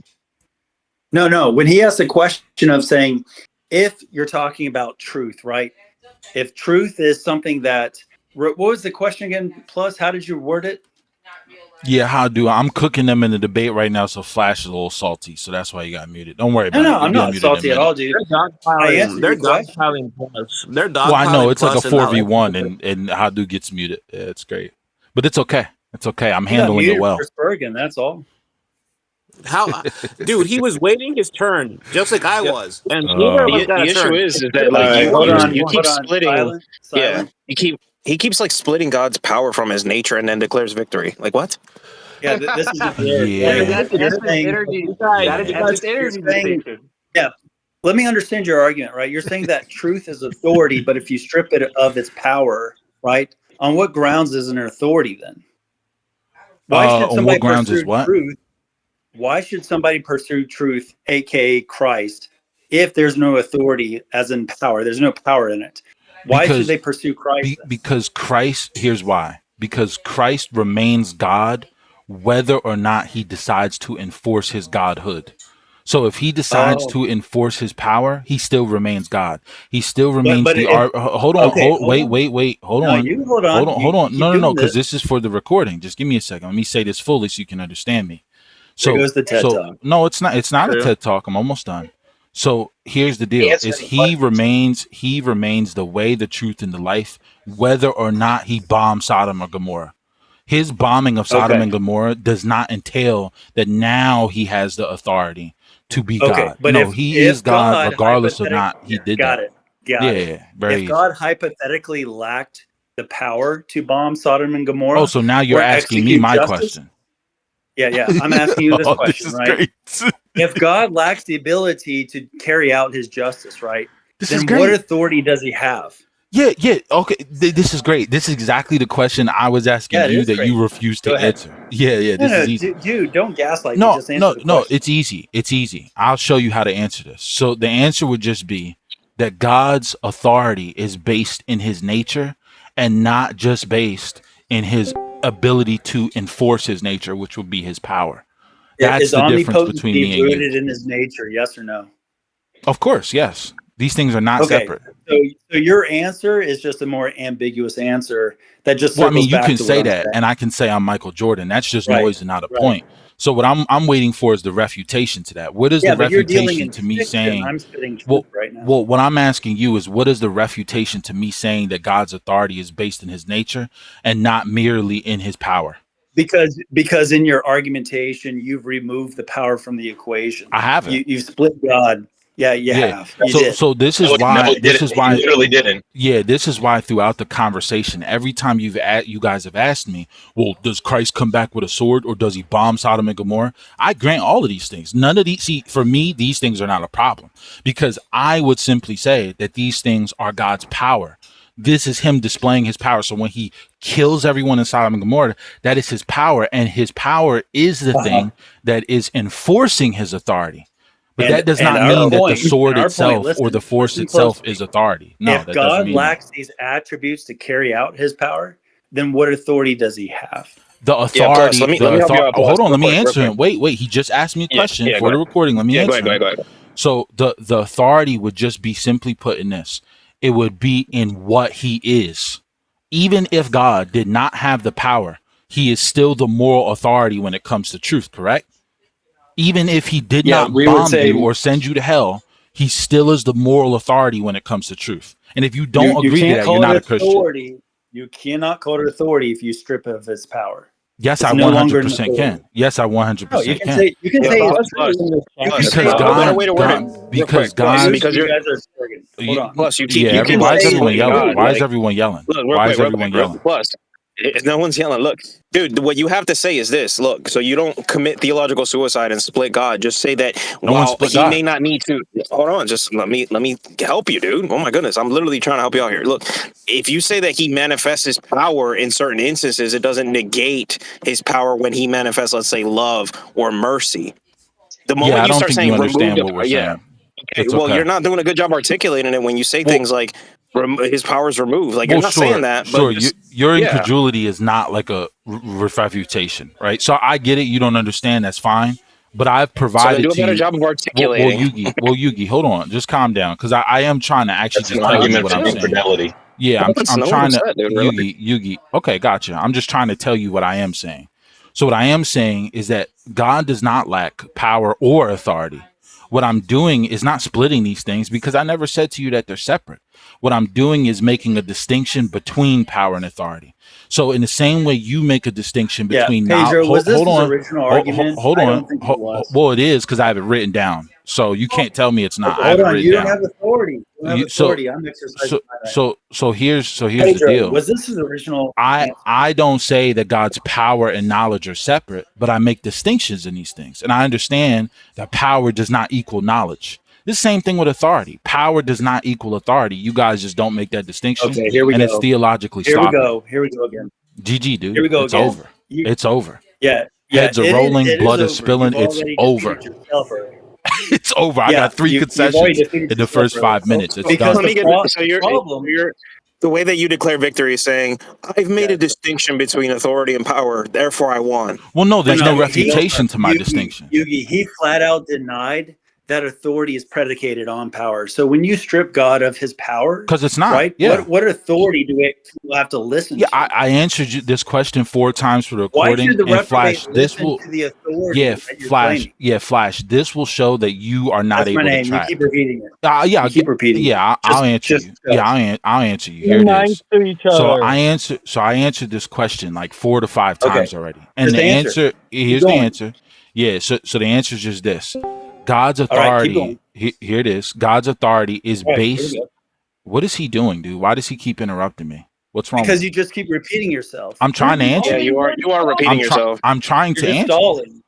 No. When he asked the question of saying, if you're talking about truth, right? If truth is something that, what was the question again? Plus, how did you word it? Yeah, how do I'm cooking them in the debate right now, so Flash is a little salty, so that's why you got muted. Don't worry about it. No, You'll I'm be not unmuted salty in a at all, minute. dude. They're I dogpiling. answered They're your question. dogpiling plus. They're dogpiling. Well, I know it's like a plus and not 4v1, and Hadu gets muted. Yeah, it's great, but it's okay. It's okay. I'm He got handling it muted well. for Spurgeon, that's all. How, dude? He was waiting his turn, just like I was, and neither of us got The a issue turn. is that All like right, you keep hold on. splitting. Yeah, Silent. he keeps like splitting God's power from His nature and then declares victory. Like what? Yeah, this is weird. Yeah. You're That's just saying, energy. Yeah. That's just you're energy saying, dissipation. yeah. Let me understand your argument, right? You're saying that truth is authority, but if you strip it of its power, right? On what grounds is an authority then? Why should On what somebody grounds is pursue what? truth? Why should somebody pursue truth, aka Christ, if there's no authority as in power? There's no power in it. Why should Because they pursue Christ then? because Christ, here's why. Because Christ remains God whether or not he decides to enforce his godhood. So if he decides to enforce his power, he still remains God. He still remains But the if, hold okay, on, wait, hold no, on. you hold on. Hold on. You keep No, doing because this. this is for the recording. Just give me a second. Let me say this fully so you can understand me. There goes the TED Talk. No, it's not a True. TED Talk. I'm almost done. So here's the deal: Answer is the he questions. remains the way, the truth, and the life, whether or not he bombed Sodom or Gomorrah. His bombing of Sodom and Gomorrah does not entail that now he has the authority to be God. But No, he is if God God regardless of hypothetically, not he did got that. it. Very If easy. God hypothetically lacked the power to bomb Sodom and Gomorrah, Oh, so now you're or asking me execute my justice, question. I'm asking you this Oh, this question, is right? great. If God lacks the ability to carry out His justice, right, This is then what great. authority does He have? Yeah. Okay. This is great. This is exactly the question I was asking Yeah, it you is that great. you refused Go to ahead. answer. Yeah. This is easy. Dude, don't gaslight me. Just answer the No. question. It's easy. It's easy. I'll show you how to answer this. So the answer would just be that God's authority is based in His nature and not just based in His ability to enforce His nature, which would be His power. That's Is the difference between omnipotency me and you. rooted in His nature? Yes or no? Of course, yes. These things are not separate. So your answer is just a more ambiguous answer that just circles well, I mean, you back can to say what I'm that, saying. and I can say I'm Michael Jordan. That's just Right, noise and not a right. point. So what I'm waiting for is the refutation to that. What is the but you're dealing refutation in to me fiction. saying? I'm spitting truth Well, right now. well, what I'm asking you is, what is the refutation to me saying that God's authority is based in His nature and not merely in His power? Because in your argumentation, you've removed the power from the equation. I haven't. You've split God. Yeah, you have. You did. So this is why. This is why. You literally didn't. Yeah, this is why throughout the conversation, every time you guys have asked me, well, does Christ come back with a sword or does he bomb Sodom and Gomorrah? I grant all of these things. None of these, see, for me, these things are not a problem because I would simply say that these things are God's power. This is him displaying his power. So when he kills everyone in Sodom and Gomorrah, that is his power. And his power is the thing that is enforcing his authority. But that does not mean that the sword itself or the force itself is authority. No, if that doesn't God mean lacks these attributes to carry out his power, then what authority does he have? the authority. Let me help you out. Hold on, let me Real answer quick. him. Wait. He just asked me a question Yeah, for the recording. Let me answer him. Go ahead. So the authority would just be simply put in this. It would be in what he is. Even if God did not have the power, he is still the moral authority when it comes to truth, correct? Even if he did not bomb you or send you to hell, he still is the moral authority when it comes to truth. And if you don't agree to that, you're not a Christian. You cannot call it authority if you strip of its power. Yes, it's I 100% can. Yes, I 100% can. You can say because God. Because you guys are jargon. Hold on. Plus, you keep. Why is everyone yelling? Why is everyone yelling? Look, why is everyone yelling? Plus, no one's yelling. Look, dude, what you have to say is this. Look, so you don't commit theological suicide and split God. Just say that while he may not need to. Hold on, just let me help you, dude. Oh my goodness, I'm literally trying to help you out here. Look, if you say that he manifests his power in certain instances, it doesn't negate his power when he manifests, let's say, love or mercy. The moment you start saying understand what we're saying. Okay, well, you're not doing a good job articulating it when you say things like his power is removed. Like, you're not saying that. But your incredulity is not like a refutation, right? So I get it. You don't understand. That's fine. But I've provided do a better job of articulating. Yugi, hold on. Just calm down. Because I am trying to actually just tell you what I'm saying. Yeah, I'm trying to. Yugi. Okay, gotcha. I'm just trying to tell you what I am saying. So what I am saying is that God does not lack power or authority. What I'm doing is not splitting these things because I never said to you that they're separate. What I'm doing is making a distinction between power and authority. So in the same way you make a distinction between Pedro, was this his original argument? Hold on. Well, it is because I have it written down. So you can't tell me it's not. Hold on, you don't have authority. You don't have authority. I'm exercising my right. So here's Pedro, the deal. Was this his original? I don't say that God's power and knowledge are separate, but I make distinctions in these things. And I understand that power does not equal knowledge. The same thing with authority. Power does not equal authority. You guys just don't make that distinction. Okay, here we go. It's theologically sloppy. Here we go again. GG, dude. Here we go it's again. over. It's over. Yeah. Heads are rolling, blood is spilling. It's over. It's over. I got 3 concessions in the first 5 minutes. It's done. The way that you declare victory is saying, I've made a distinction between authority and power, therefore I won. Well, no, there's no refutation to my distinction. Yugi, he flat out denied that authority is predicated on power. So when you strip God of his power, because it's not, right? Yeah. What authority do we have to listen to? I answered you this question 4 times for the recording. Why should the and Flash, this will to the authority Flash, this will show that you are not able to track. You keep repeating it. You keep repeating. Yeah, I'll answer you. Yeah, I'll answer you. Here it is. So I answered this question like 4 to 5 times already. And the answer, here's the answer. Yeah, so the answer is just this. God's authority, here it is. God's authority is based. What is he doing, dude? Why does he keep interrupting me? What's wrong? Because you just keep repeating yourself. I'm trying to answer. Yeah, you are repeating yourself. I'm trying to answer. Stalling.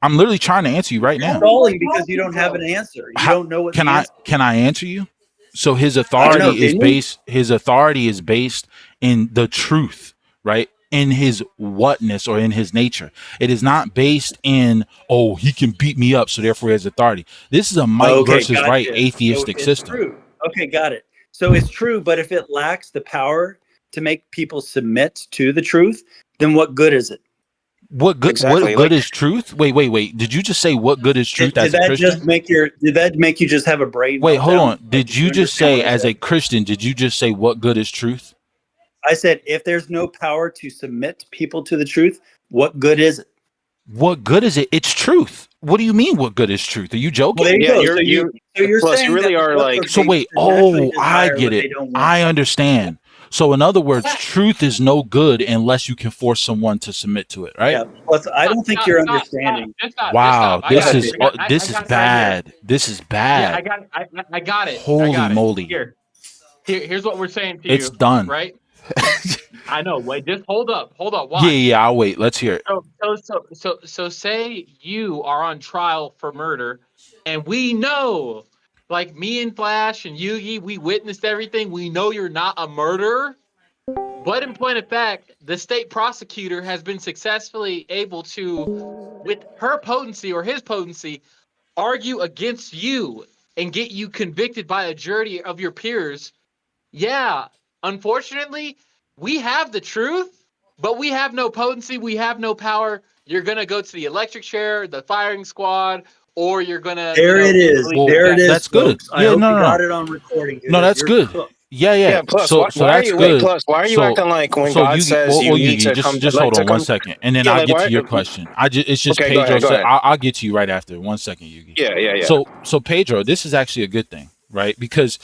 I'm literally trying to answer you right now. Stalling because you don't have an answer. You don't know what. Can I answer you? So his authority is based. His authority is based in the truth, right? In his whatness or in his nature. It is not based in, oh, he can beat me up, so therefore he has authority. This is a might versus right atheistic system. True. Okay, got it. So it's true, but if it lacks the power to make people submit to the truth, then what good is it? What good? Exactly. What good is truth? Wait. Did you just say what good is truth as a Christian? Did that make you just have a brain Wait, hold meltdown? on. Did you just say as a Christian? Did you just say what good is truth? I said if there's no power to submit people to the truth, what good is it? What good is it? It's truth. What do you mean? What good is truth? Are you joking? Well, there you Yeah, go. So you're plus saying you really that are what like. So they wait. naturally Oh, I desire get what it. they don't want. I understand. So in other words, truth is no good unless you can force someone to submit to it, right? Yeah. Plus, I don't think you're understanding. Wow, this is I bad. This is bad. I got it. Holy moly! Here's what we're saying to It's you. done. Right? I know. Wait, just hold up. Watch. Yeah. I'll wait. Let's hear it. So say you are on trial for murder, and we know, like me and Flash and Yugi, we witnessed everything. We know you're not a murderer. But in point of fact, the state prosecutor has been successfully able to, with her potency or his potency, argue against you and get you convicted by a jury of your peers. Yeah, unfortunately, we have the truth, but we have no potency. We have no power. You're going to go to the electric chair, the firing squad, or you're going to, There it is. Well, there it is. That's good. Folks. I hope you got it on recording. No, that's You're good. cooked. Yeah. Yeah. Plus, So why that's are you? good. Wait, plus, why are you acting like when God says you need Yugi, to come? just hold on 1 second, and then Yeah, I'll like, get why- to your question. It's just Okay, go Pedro. ahead, go said, ahead. I'll get to you right after. 1 second, Yugi. Yeah. So Pedro, this is actually a good thing, right? Because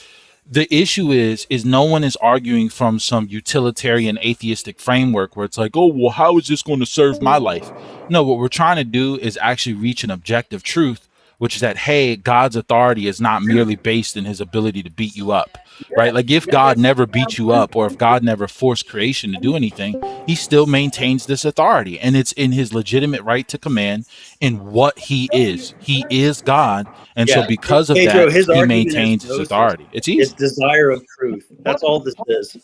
the issue is no one is arguing from some utilitarian atheistic framework where it's like, oh, well, how is this going to serve my life? No, what we're trying to do is actually reach an objective truth, which is that, hey, God's authority is not merely based in his ability to beat you up, right? Like if God never beat you up or if God never forced creation to do anything, he still maintains this authority, and it's in his legitimate right to command in what he is. He is God. And so because of Pedro, that, his he argument is maintains his authority. It's easy. It's desire of truth. That's all this is.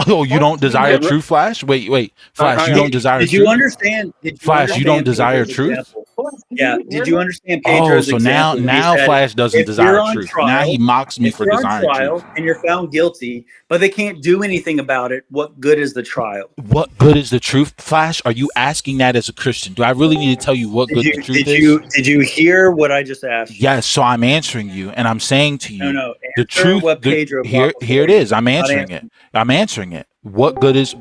Oh, you don't desire truth, Flash? Wait. Flash, you don't desire Did truth? you understand? Flash, you don't desire Pedro's truth? example? Yeah. Did you understand Oh, Pedro's so example? when he now said, Flash doesn't if desire you're on truth. trial, Now he mocks me for you're on desiring trial truth. and you're found guilty, but they can't do anything about it, what good is the trial? What good is the truth, Flash? Are you asking that as a Christian? Do I really need to tell you what good the truth is? Did you hear what I just asked you? Yes, so I'm answering you, and I'm saying to you, No. the truth. What Pedro Here it is. I'm answering it. What good is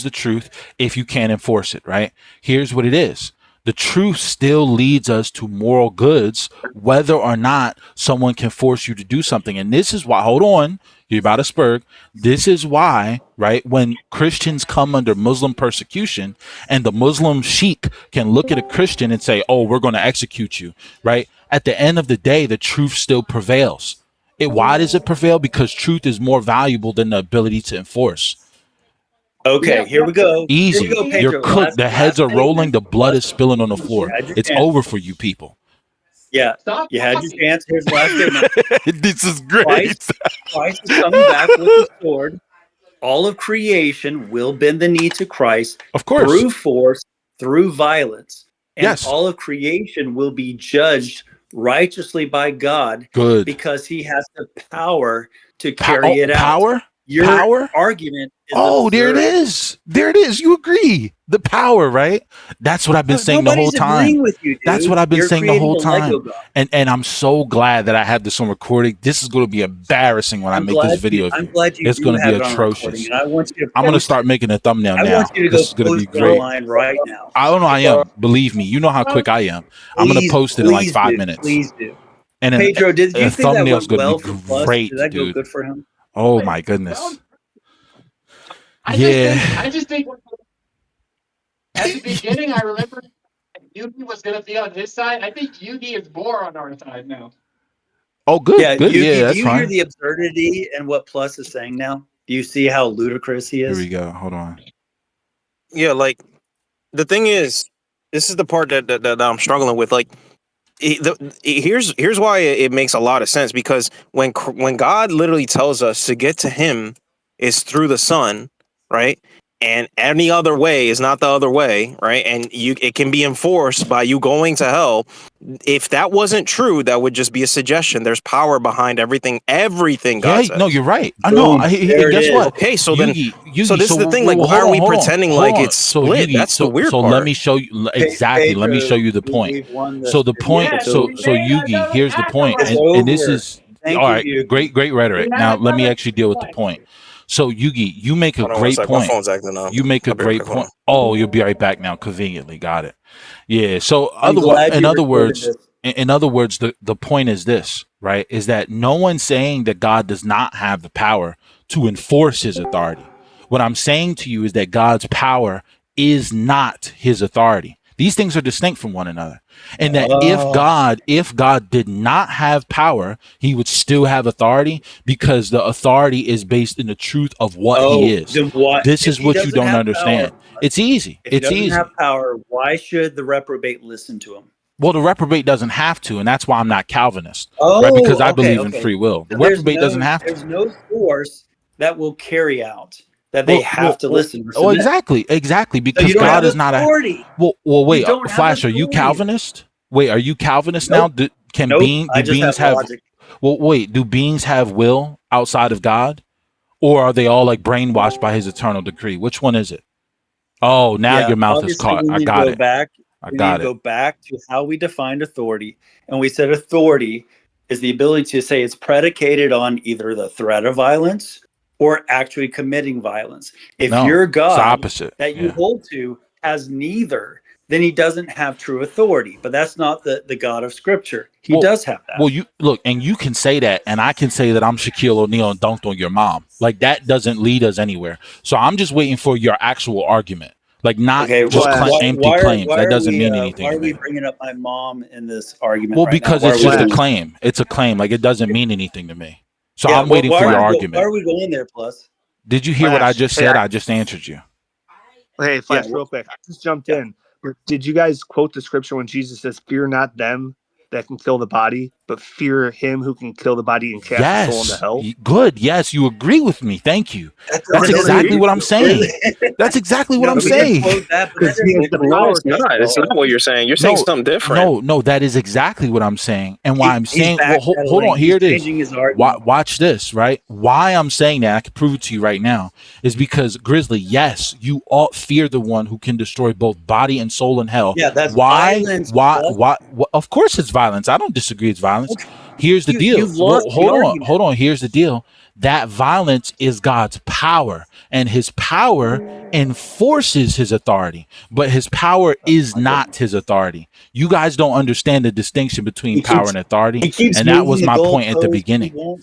the truth if you can't enforce it? Right? Here's what it is. The truth still leads us to moral goods, whether or not someone can force you to do something. And this is why. Hold on, you're about to spurg. This is why, right? When Christians come under Muslim persecution, and the Muslim sheikh can look at a Christian and say, "Oh, we're going to execute you," right? At the end of the day, the truth still prevails. Why does it prevail? Because truth is more valuable than the ability to enforce. Okay, here we go. Easy. Here we go, Pedro. You're cooked. The heads are rolling. The blood is spilling on the floor. It's over for you people. Yeah, you had your chance. Here's the last statement. This is great. Christ is coming back with the sword. All of creation will bend the knee to Christ. Of course. Through force, through violence. And yes. all of creation will be judged righteously by God. Good. Because he has the power to carry it out. Power? Your argument is absurd. There it is. There it is. You agree. The power, right? That's what I've been saying the whole time. With you, dude. That's what I've been saying the whole time. And I'm so glad that I have this on recording. This is going to be embarrassing when I make this video of you. I'm glad you it's going to be atrocious. And I want you to I'm going to start making a thumbnail now. I want you to this is going to be great. Right now. I don't know. I am. Believe me. You know how quick I am. I'm going to post it in like 5 minutes. Please do. And Pedro, did you think thumbnail's that going to be great, Did that go dude. good for him? Oh my goodness. I just think at the beginning, I remember Yugi was going to be on his side. I think Yugi is more on our side now. Oh, good. Yeah, good. Yugi, That's do you fine. hear the absurdity and what Plus is saying now? Do you see how ludicrous he is? Here we go. Hold on. Yeah, like the thing is, this is the part that I'm struggling with. Like, here's why it makes a lot of sense, because when God literally tells us to get to Him is through the Son, right? and any other way is not the other way, right? And it can be enforced by you going to hell. If that wasn't true, that would just be a suggestion. There's power behind everything God says. No, you're right. I know. Guess what? Okay, so Yugi, so this is the thing. Like, why are we pretending like it's split? That's the weird part. So let me show you exactly. Pedro, let me show you the point. So the point. So Yugi, here's the point, and this is all right. Great rhetoric. Now let me actually deal with the point. So Yugi, you make a great point. My phone's acting up. You make a great point. Oh, you'll be right back now. Conveniently, got it. Yeah. So in other words, the point is this, right? Is that no one's saying that God does not have the power to enforce his authority. What I'm saying to you is that God's power is not his authority. These things are distinct from one another. And that if God did not have power, he would still have authority, because the authority is based in the truth of what he is. This is what you don't understand. Power, it's easy. If he doesn't have power, why should the reprobate listen to him? Well, the reprobate doesn't have to, and that's why I'm not Calvinist. Right? Because I believe in free will. The reprobate doesn't have to. There's no force that will carry out that they have to listen. Oh, exactly, because so God is not authority. Wait, Flash, are you Calvinist? Wait, are you Calvinist now? Do beings have logic. Well, wait, do beings have will outside of God, or are they all like brainwashed by his eternal decree? Which one is it? Oh, now your mouth is caught. I got it. We need to go back to how we defined authority, and we said authority is the ability to say it's predicated on either the threat of violence or actually committing violence. If your God that you hold to has neither, then he doesn't have true authority. But that's not the God of Scripture. He does have that. Well, you look, and you can say that, and I can say that I'm Shaquille O'Neal and dunked on your mom. Like, that doesn't lead us anywhere. So I'm just waiting for your actual argument. Like, not empty claims. That doesn't mean anything. Why are we bringing up my mom in this argument? Well, because it's just a claim. It's a claim. Like, it doesn't mean anything to me. So I'm waiting for your argument. Why are we going there, Plus? Did you hear what I just said? I just answered you. Hey, Flash, real quick. I just jumped in. Did you guys quote the scripture when Jesus says, "Fear not them that can kill the body, but fear him who can kill the body and cast the soul into hell"? Good. Yes, you agree with me. Thank you. That's exactly what I'm saying. That's exactly what I'm saying. It's not what you're saying. You're saying something different. No, that is exactly what I'm saying. And why I'm saying, hold on, here it is. Watch this, right? Why I'm saying that, I can prove it to you right now, is because, Grizzly, yes, you ought fear the one who can destroy both body and soul in hell. Yeah, that's violence. Why? Of course it's violence. I don't disagree it's violence. Here's the deal. Hold on. Here's the deal. That violence is God's power, and his power enforces his authority, but his power is not his authority. You guys don't understand the distinction between power and authority, and that was my point at the beginning.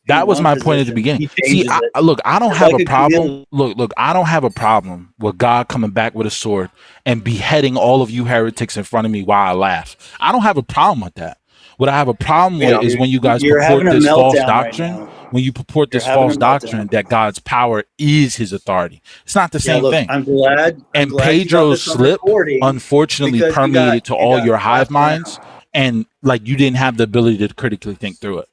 That was my point at the beginning. See, I don't have a problem. Look, I don't have a problem with God coming back with a sword and beheading all of you heretics in front of me while I laugh. I don't have a problem with that. What I have a problem with is when you guys purport this false doctrine. When you purport this false doctrine that God's power is his authority. It's not the same thing. I'm glad. And Pedro's slip, unfortunately, permeated to all your hive minds. And like, you didn't have the ability to critically think through it.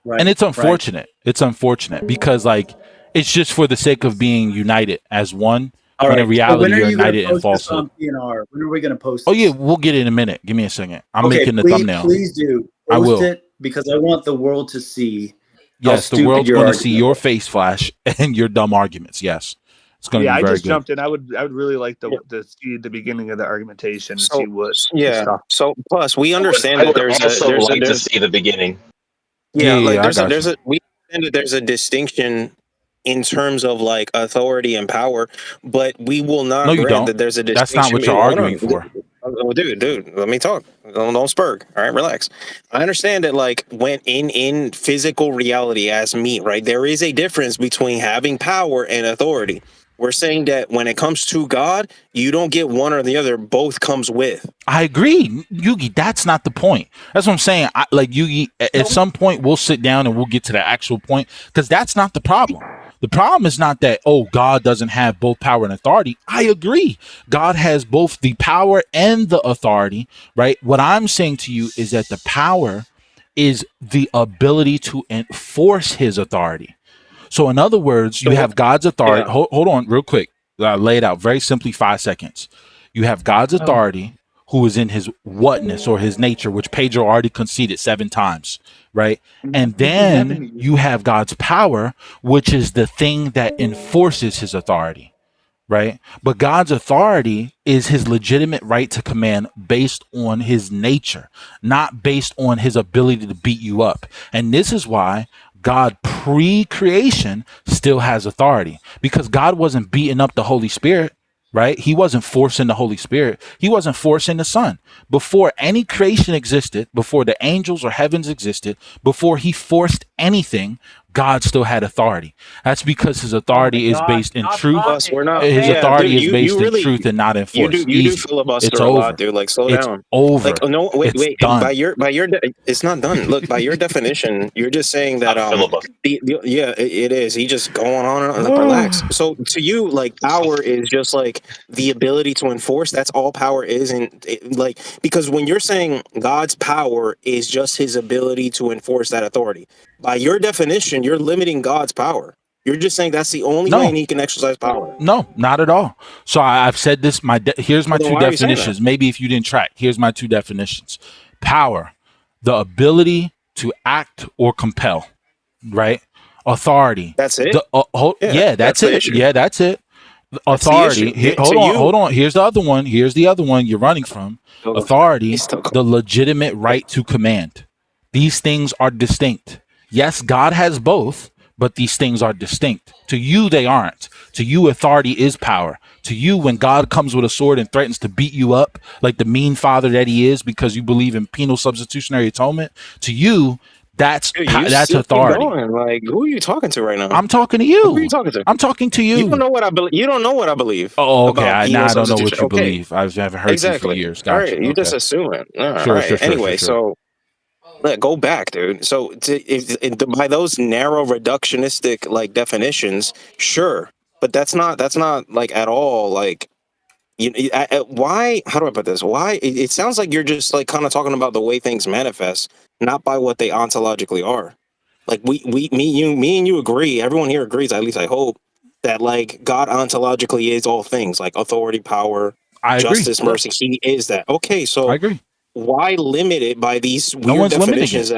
Right, and it's unfortunate. Right. It's unfortunate because, like, it's just for the sake of being united as one. All right. In reality, you're united in falsehood. When are we going to post this? Oh, yeah, we'll get it in a minute. Give me a second. I'm making the thumbnail. Please do. I will. It because I want the world to see. Yes, the world's going to see your face, Flash, and your dumb arguments. Yes, it's going to be very good. I just jumped in. I would really like to see the beginning of the argumentation and see what. Yeah. So plus, we understand that there's to see the beginning. Yeah, like we understand that there's a distinction in terms of like authority and power, but we will not grant that there's a distinction. That's not what you're arguing for. Oh, dude, let me talk. Don't spurg. All right, relax. I understand that, like, when in physical reality as meat, right, there is a difference between having power and authority. We're saying that when it comes to God, you don't get one or the other. Both comes with. I agree, Yugi. That's not the point. That's what I'm saying. Like, Yugi, at some point, we'll sit down and we'll get to the actual point, because that's not the problem. The problem is not that, God doesn't have both power and authority. I agree. God has both the power and the authority, right? What I'm saying to you is that the power is the ability to enforce his authority. So in other words, you have God's authority. Hold on real quick. lay it out very simply, 5 seconds. You have God's authority, who is in his whatness or his nature, which Pedro already conceded 7 times, right? And then you have God's power, which is the thing that enforces his authority, right? But God's authority is his legitimate right to command based on his nature, not based on his ability to beat you up. And this is why God pre-creation still has authority, because God wasn't beating up the Holy Spirit, right? He wasn't forcing the Holy Spirit. He wasn't forcing the Son. Before any creation existed, before the angels or heavens existed, before he forced anything, God still had authority. That's because his authority is based in truth. Plus, we're not. His Yeah, dude. authority is based You in really truth and not in force. you do Easy. filibuster It's a lot, over. dude. Like, slow It's down. over. Like, oh, no, wait, It's wait. done. It's not done. Look, by your definition, you're just saying that yeah, it is. He just going on and on. Like, relax. So to you, like, power is just like the ability to enforce. That's all power is, and like, because when you're saying God's power is just his ability to enforce that authority, by your definition, you're limiting God's power. You're just saying that's the only way he can exercise power. No, not at all. So I've said this. Here's my Then 2 why are you saying that? definitions. Maybe if you didn't track, here's my 2 definitions. Power, the ability to act or compel, right? Authority. That's it. Yeah, that's the it. issue. Yeah, that's it. That's the Authority. issue. Hold on. Here's the other one. Here's the other one you're running from. Authority, the legitimate right to command. These things are distinct. Yes, God has both, but these things are distinct. To you, they aren't. To you, authority is power. To you, when God comes with a sword and threatens to beat you up like the mean father that he is because you believe in penal substitutionary atonement, to you, that's authority. Like, who are you talking to right now? I'm talking to you. Who are you talking to? I'm talking to you. You don't know what I believe. You don't know what I believe. Oh, okay. I don't know what you believe. I haven't heard you for years. Gotcha. All right, you're just assuming. Sure. Anyway, so go back, dude. So by those narrow reductionistic like definitions, sure, but that's not like at all like. Why? How do I put this? Why? It sounds like you're just like kind of talking about the way things manifest, not by what they ontologically are. Like me and you agree. Everyone here agrees. At least I hope that like God ontologically is all things, like authority, power, justice, mercy. He is that. Okay, so I agree. Why limit it by these weird definitions?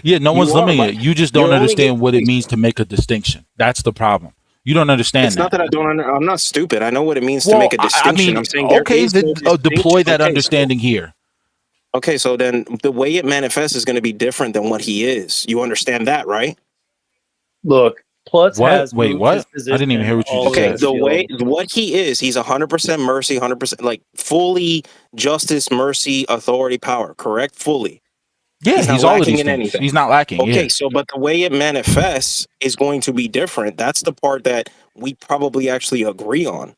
Yeah, no one's limiting it. You just don't understand what it means to make a distinction. That's the problem. You don't understand. It's not that I don't. I'm not stupid. I know what it means to make a distinction. I'm saying deploy that understanding here. Okay, so then the way it manifests is going to be different than what he is. You understand that, right? Look, Plutz has wait, what? I didn't even hear what you just said. The way what he is, he's 100% mercy, 100% like fully justice, mercy, authority, power. Correct, fully. Yeah, he's all of these things. Anything. He's not lacking. Okay, so but the way it manifests is going to be different. That's the part that we probably actually agree on.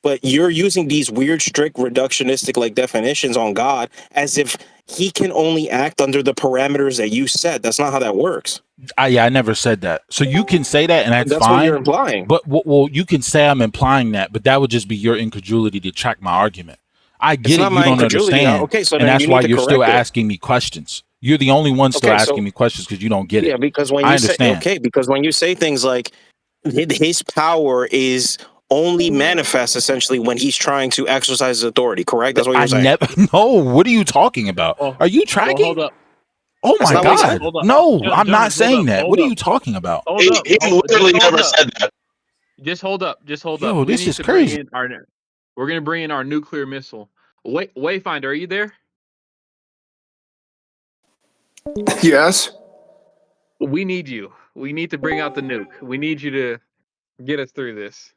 But you're using these weird, strict, reductionistic like definitions on God as if he can only act under the parameters that you set. That's not how that works. I never said that. So you can say that, and that's fine. What you're implying. But well, you can say I'm implying that, but that would just be your incredulity to track my argument. I get it. You don't understand. Okay, so and that's why you're still asking me questions. You're the only one still asking me questions because you don't get it. Yeah, because when you because when you say things like his power is only manifests essentially when he's trying to exercise his authority, correct? That's what you're saying. No, what are you talking about? Are you tracking? Hold up. Oh my God! No, I'm not saying that. What are you talking about? He literally never said that. Just hold up. Yo, this is crazy. We're gonna bring in our nuclear missile. Wayfinder, are you there? Yes. We need you. We need to bring out the nuke. We need you to get us through this.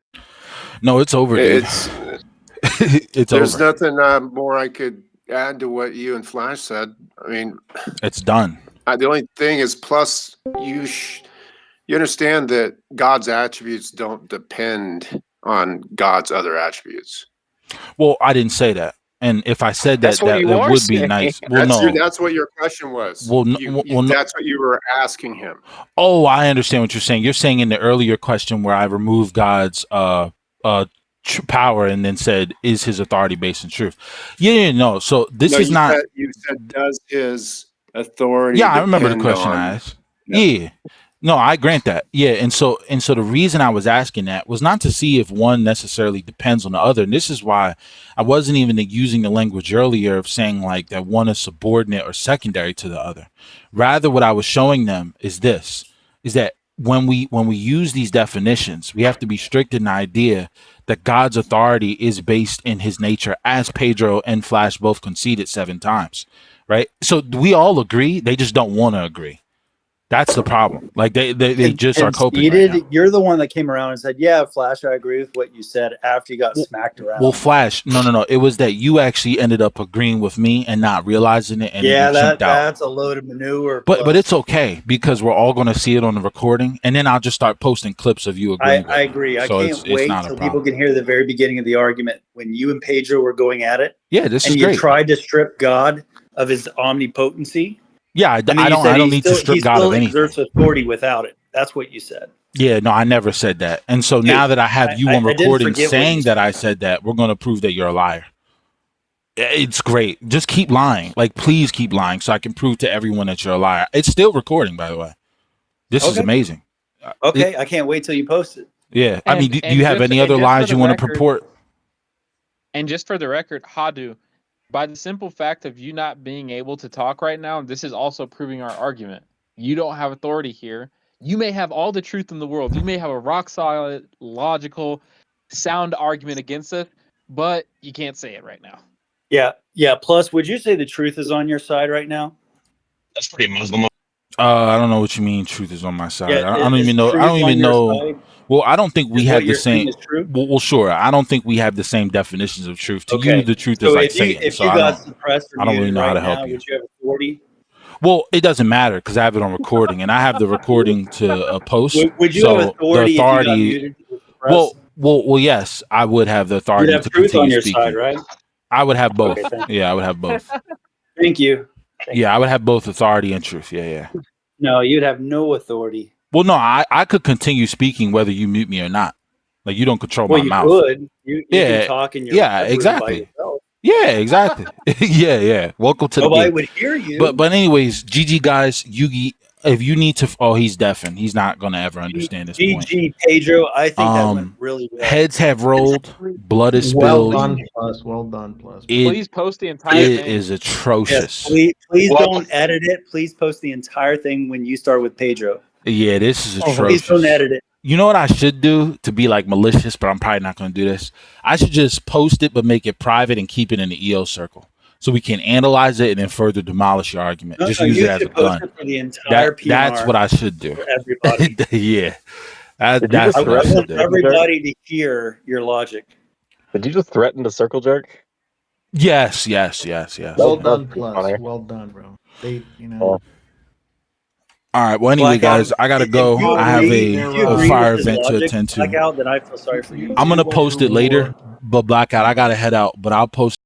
No, it's over, dude. There's nothing more I could add to what you and Flash said. I mean, it's done. The only thing is, plus you understand that God's attributes don't depend on God's other attributes. Well, I didn't say that. And if I said that, that would be nice. Well, that's what your question was. Well, that's what you were asking him. Oh, I understand what you're saying. You're saying in the earlier question where I removed God's power and then said, "Is his authority based in truth?" Yeah, no. So this is not. You said, "Does his authority?" Yeah, I remember the question I asked. Yeah. No, I grant that. Yeah, and so the reason I was asking that was not to see if one necessarily depends on the other. And this is why I wasn't even using the language earlier of saying like that one is subordinate or secondary to the other. Rather, what I was showing them is that when we use these definitions, we have to be strict in the idea that God's authority is based in his nature, as Pedro and Flash both conceded 7 times. Right? So we all agree, they just don't want to agree. That's the problem. Like they just are coping right now. You're the one that came around and said, "Yeah, Flash, I agree with what you said." After you got smacked around. Well, Flash, no. It was that you actually ended up agreeing with me and not realizing it, and yeah, you that's a load of manure. But it's okay because we're all going to see it on the recording, and then I'll just start posting clips of you agreeing. I agree. I can't wait till people can hear the very beginning of the argument when you and Pedro were going at it. Yeah, this is great. And you tried to strip God of his omnipotency. Yeah, I don't need to strip God of anything. He still exerts authority without it. That's what you said. Yeah, no, I never said that. And so now that I have you on recording saying that I said that, we're going to prove that you're a liar. It's great. Just keep lying. Like, please keep lying so I can prove to everyone that you're a liar. It's still recording, by the way. This is amazing. Okay, I can't wait till you post it. Yeah, I mean, do you have any other lies you want to purport? And just for the record, Hadu, by the simple fact of you not being able to talk right now, this is also proving our argument. You don't have authority here. You may have all the truth in the world. You may have a rock solid, logical, sound argument against it, but you can't say it right now. Yeah. Plus, would you say the truth is on your side right now? That's pretty Muslim. I don't know what you mean. Truth is on my side. Yeah, I don't even know. I don't even know. Well, I don't think we have the same. Well, sure. I don't think we have the same definitions of truth. To you, the truth is like Satan. If you got suppressed, I don't really know how to help you. Would you have authority? Well, it doesn't matter because I have it on recording, and I have the recording to post. Would you have authority? The authority. Well, yes, I would have the authority to continue speaking. You'd have truth on your side, right? I would have both. Yeah, I would have both. Thank you. Yeah, I would have both authority and truth. Yeah. No, you'd have no authority. Well, no, I could continue speaking whether you mute me or not. Like, you don't control my mouth. Well, you can talk in your exactly. Yeah, exactly. yeah. Welcome to Nobody the would hear you. But anyways, GG guys, Yugi, if you need to, he's deafened. He's not going to ever understand this point. GG Pedro, I think that went really well. Heads have rolled, blood is spilled. Well done, plus. Please post the entire thing. It is atrocious. Yes, please don't edit it. Please post the entire thing when you start with Pedro. Yeah, this is atrocious. Please don't edit it. You know what I should do to be like malicious, but I'm probably not going to do this. I should just post it, but make it private and keep it in the EO circle, so we can analyze it and then further demolish your argument. Just use it as a gun. That's what I should do. For everybody. Yeah, that's what I should do. Everybody to hear your logic. Did you just threaten to circle jerk? Yes. Well done, plus. Well done, bro. All right. Well, anyway, guys, I gotta go. I have a fire event to attend to. Blackout, then I feel sorry for you. I'm gonna post it later, but Blackout, I gotta head out. But I'll post